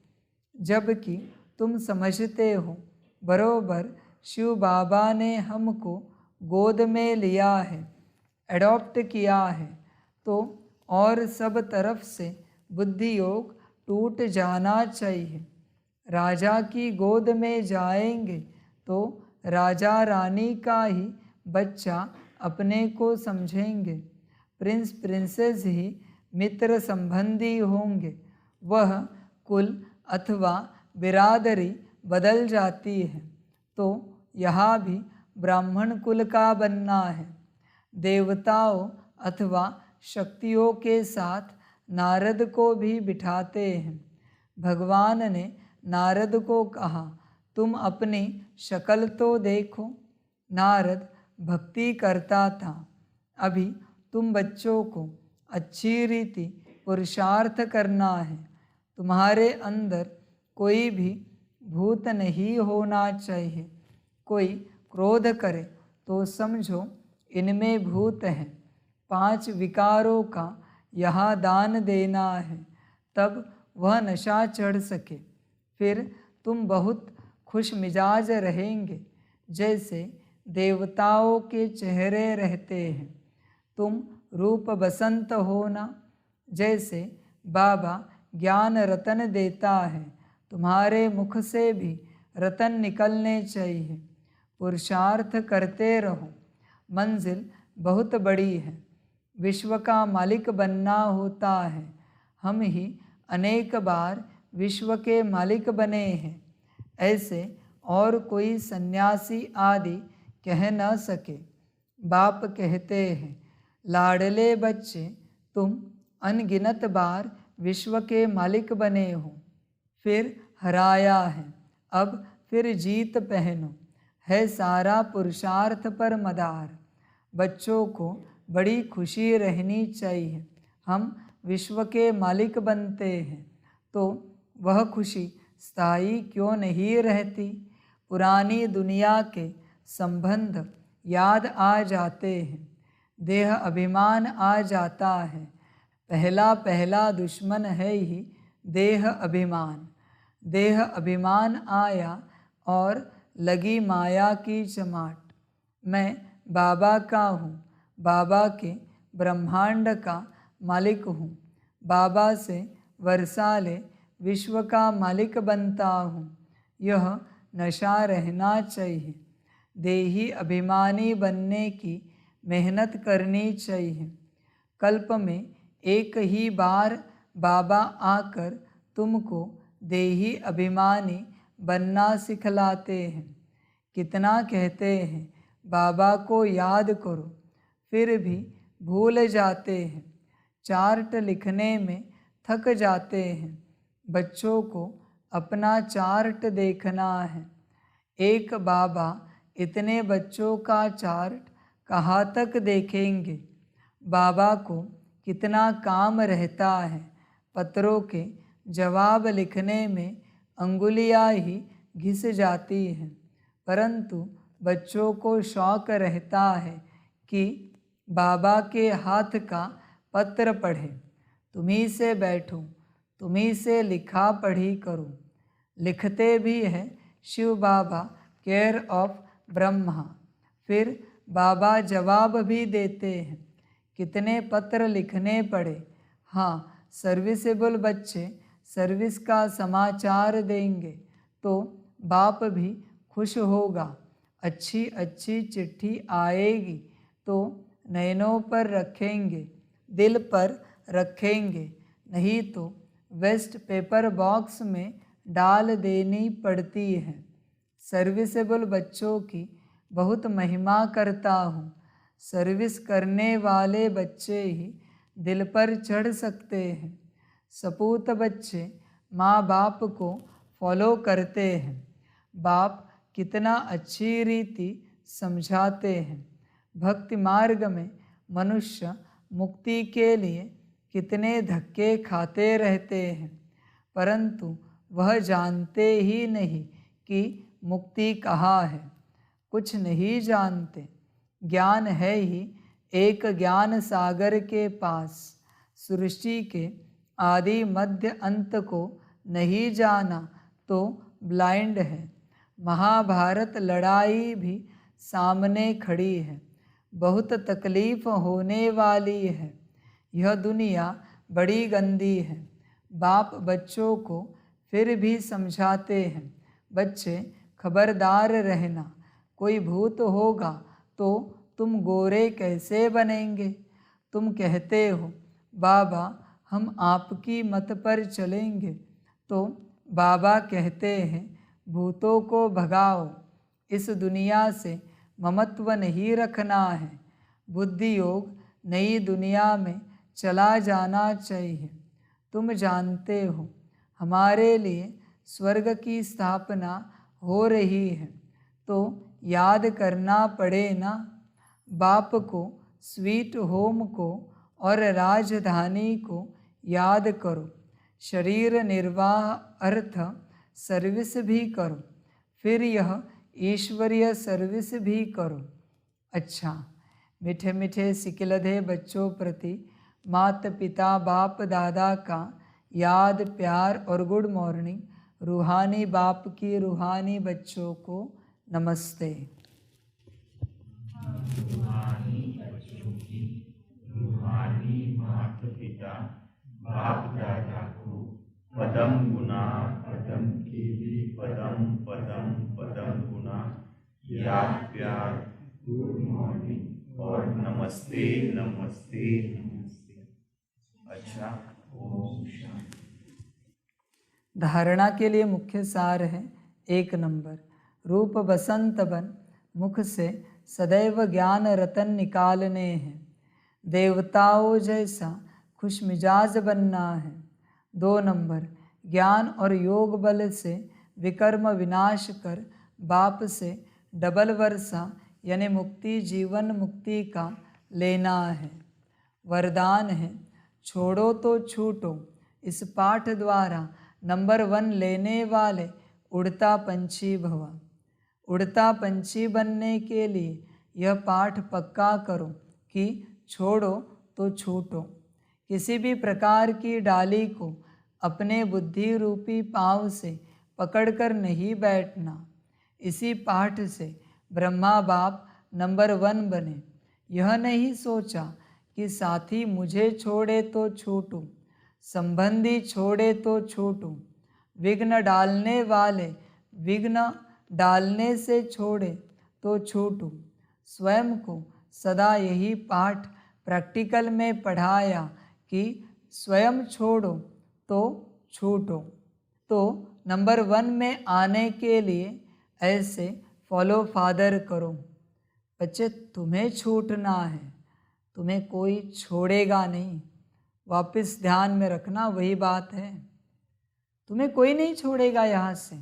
जबकि तुम समझते हो बरोबर शिव बाबा ने हमको गोद में लिया है, एडॉप्ट किया है, तो और सब तरफ से बुद्धि योग टूट जाना चाहिए। राजा की गोद में जाएंगे तो राजा रानी का ही बच्चा अपने को समझेंगे, प्रिंस प्रिंसेस ही मित्र संबंधी होंगे। वह कुल अथवा बिरादरी बदल जाती है, तो यहाँ भी ब्राह्मण कुल का बनना है। देवताओं अथवा शक्तियों के साथ नारद को भी बिठाते हैं। भगवान ने नारद को कहा, तुम अपनी शक्ल तो देखो। नारद भक्ति करता था। अभी तुम बच्चों को अच्छी रीति पुरुषार्थ करना है। तुम्हारे अंदर कोई भी भूत नहीं होना चाहिए। कोई क्रोध करे तो समझो इनमें भूत है। 5 विकारों का यहाँ दान देना है, तब वह नशा चढ़ सके। फिर तुम बहुत खुश मिजाज रहेंगे, जैसे देवताओं के चेहरे रहते हैं। तुम रूप बसंत होना, जैसे बाबा ज्ञान रतन देता है। तुम्हारे मुख से भी रतन निकलने चाहिए। पुरुषार्थ करते रहो। मंजिल बहुत बड़ी है। विश्व का मालिक बनना होता है। हम ही अनेक बार विश्व के मालिक बने हैं। ऐसे और कोई सन्यासी आदि कह न सके। बाप कहते हैं, लाडले बच्चे, तुम अनगिनत बार विश्व के मालिक बने हो, फिर हराया है, अब फिर जीत पहनो। है सारा पुरुषार्थ पर मदार। बच्चों को बड़ी खुशी रहनी चाहिए। हम विश्व के मालिक बनते हैं, तो वह खुशी स्थायी क्यों नहीं रहती। पुरानी दुनिया के संबंध याद आ जाते हैं। देह अभिमान आ जाता है। पहला पहला दुश्मन है ही देह अभिमान। देह अभिमान आया और लगी माया की चमाट। मैं बाबा का हूँ, बाबा के ब्रह्मांड का मालिक हूँ। बाबा से वर्षाले विश्व का मालिक बनता हूँ। यह नशा रहना चाहिए। देही अभिमानी बनने की मेहनत करनी चाहिए। कल्प में एक ही बार बाबा आकर तुमको देही अभिमानी बनना सिखलाते हैं। कितना कहते हैं बाबा को याद करो, फिर भी भूल जाते हैं। चार्ट लिखने में थक जाते हैं। बच्चों को अपना चार्ट देखना है। एक बाबा इतने बच्चों का चार्ट कहाँ तक देखेंगे। बाबा को कितना काम रहता है। पत्रों के जवाब लिखने में अंगुलियाँ ही घिस जाती हैं, परंतु बच्चों को शौक रहता है कि बाबा के हाथ का पत्र पढ़े। तुम्ही से बैठो, तुम्ही से लिखा पढ़ी करो। लिखते भी हैं शिव बाबा केयर ऑफ ब्रह्मा। फिर बाबा जवाब भी देते हैं। कितने पत्र लिखने पड़े। हाँ, सर्विसेबल बच्चे सर्विस का समाचार देंगे तो बाप भी खुश होगा। अच्छी अच्छी चिट्ठी आएगी तो नयनों पर रखेंगे, दिल पर रखेंगे, नहीं तो वेस्ट पेपर बॉक्स में डाल देनी पड़ती है। सर्विसेबल बच्चों की बहुत महिमा करता हूँ। सर्विस करने वाले बच्चे ही दिल पर चढ़ सकते हैं। सपूत बच्चे माँ बाप को फॉलो करते हैं। बाप कितना अच्छी रीति समझाते हैं। भक्ति मार्ग में मनुष्य मुक्ति के लिए कितने धक्के खाते रहते हैं, परंतु वह जानते ही नहीं कि मुक्ति कहाँ है। कुछ नहीं जानते। ज्ञान है ही एक ज्ञान सागर के पास। सृष्टि के आदि मध्य अंत को नहीं जाना तो ब्लाइंड है। महाभारत लड़ाई भी सामने खड़ी है, बहुत तकलीफ होने वाली है। यह दुनिया बड़ी गंदी है। बाप बच्चों को फिर भी समझाते हैं, बच्चे खबरदार रहना, कोई भूत होगा तो तुम गोरे कैसे बनेंगे। तुम कहते हो बाबा हम आपकी मत पर चलेंगे, तो बाबा कहते हैं भूतों को भगाओ, इस दुनिया से ममत्व नहीं रखना है। बुद्धि योग नई दुनिया में चला जाना चाहिए। तुम जानते हो हमारे लिए स्वर्ग की स्थापना हो रही है, तो याद करना पड़े ना। बाप को, स्वीट होम को और राजधानी को याद करो। शरीर निर्वाह अर्थ सर्विस भी करो, फिर यह ईश्वरीय सर्विस भी करो। अच्छा, मीठे मीठे सिकिलधे बच्चों प्रति माता पिता बाप दादा का याद प्यार और गुड मॉर्निंग। रूहानी बाप की रूहानी बच्चों को नमस्ते। रूहानी बच्चों की रूहानी माता पिता बाप दादा को पदम गुना पदम की भी पदम पदम पदम गुना याद प्यार गुड मॉर्निंग और नमस्ते नमस्ते नमस्ते। अच्छा, ओम शांति। धारणा के लिए मुख्य सार है 1 नंबर, रूप बसंत बन मुख से सदैव ज्ञान रतन निकालने हैं। देवताओं जैसा खुश मिजाज बनना है। 2 नंबर, ज्ञान और योग बल से विकर्म विनाश कर बाप से डबल वर्षा यानी मुक्ति जीवन मुक्ति का लेना है। वरदान है छोड़ो तो छूटो। इस पाठ द्वारा नंबर 1 लेने वाले उड़ता पंछी भव। उड़ता पंछी बनने के लिए यह पाठ पक्का करो कि छोड़ो तो छूटो। किसी भी प्रकार की डाली को अपने बुद्धि रूपी पाँव से पकड़कर नहीं बैठना। इसी पाठ से ब्रह्मा बाप नंबर 1 बने। यह नहीं सोचा कि साथी मुझे छोड़े तो छूटूं, संबंधी छोड़े तो छूटूं। विघ्न डालने वाले विघ्न डालने से छोड़े तो छूटूं। स्वयं को सदा यही पाठ प्रैक्टिकल में पढ़ाया कि स्वयं छोड़ो तो छूटो। तो नंबर 1 में आने के लिए ऐसे फॉलो फादर करो। बच्चे तुम्हें छूटना है, तुम्हें कोई छोड़ेगा नहीं। वापस ध्यान में रखना, वही बात है, तुम्हें कोई नहीं छोड़ेगा। यहाँ से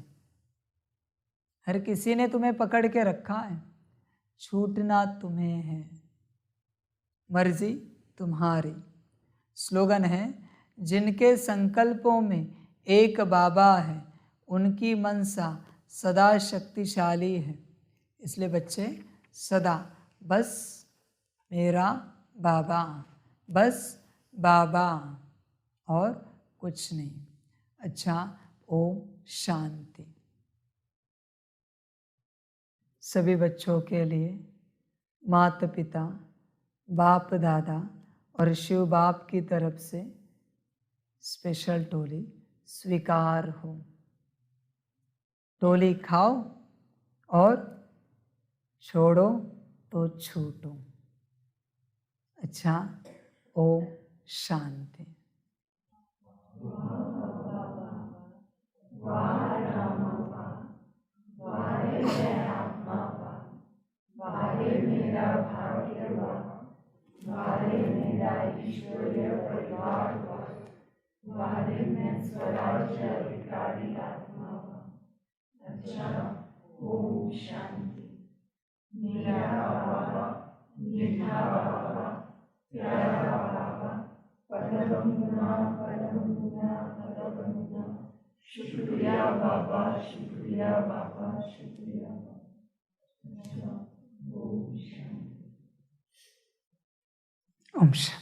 हर किसी ने तुम्हें पकड़ के रखा है, छूटना तुम्हें है, मर्जी तुम्हारी। स्लोगन है जिनके संकल्पों में एक बाबा है उनकी मनसा सदा शक्तिशाली है। इसलिए बच्चे सदा बस मेरा बाबा, बस बाबा और कुछ नहीं। अच्छा, ओम शांति। सभी बच्चों के लिए माता पिता बाप दादा और शिव बाप की तरफ से स्पेशल टोली स्वीकार हो। टोली खाओ और छोड़ो तो छूटो। अच्छा, ओम शांति। वारे मेरा भाग्य हुआ, वारे मेरा ईश्वरीय परिवार हुआ, वारे मैं स्वराज्य अधिकारी आत्मा हुआ। अच्छा, ओम शांति। मेरा बाबा, मीठा बाबा, प्यारा बाबा, परम गुना परम गुना परम गुना। शुक्रिया बाबा, शुक्रिया बाबा, शुक्रिया बाबा। अच्छा, ओम शांति। ओम शांति।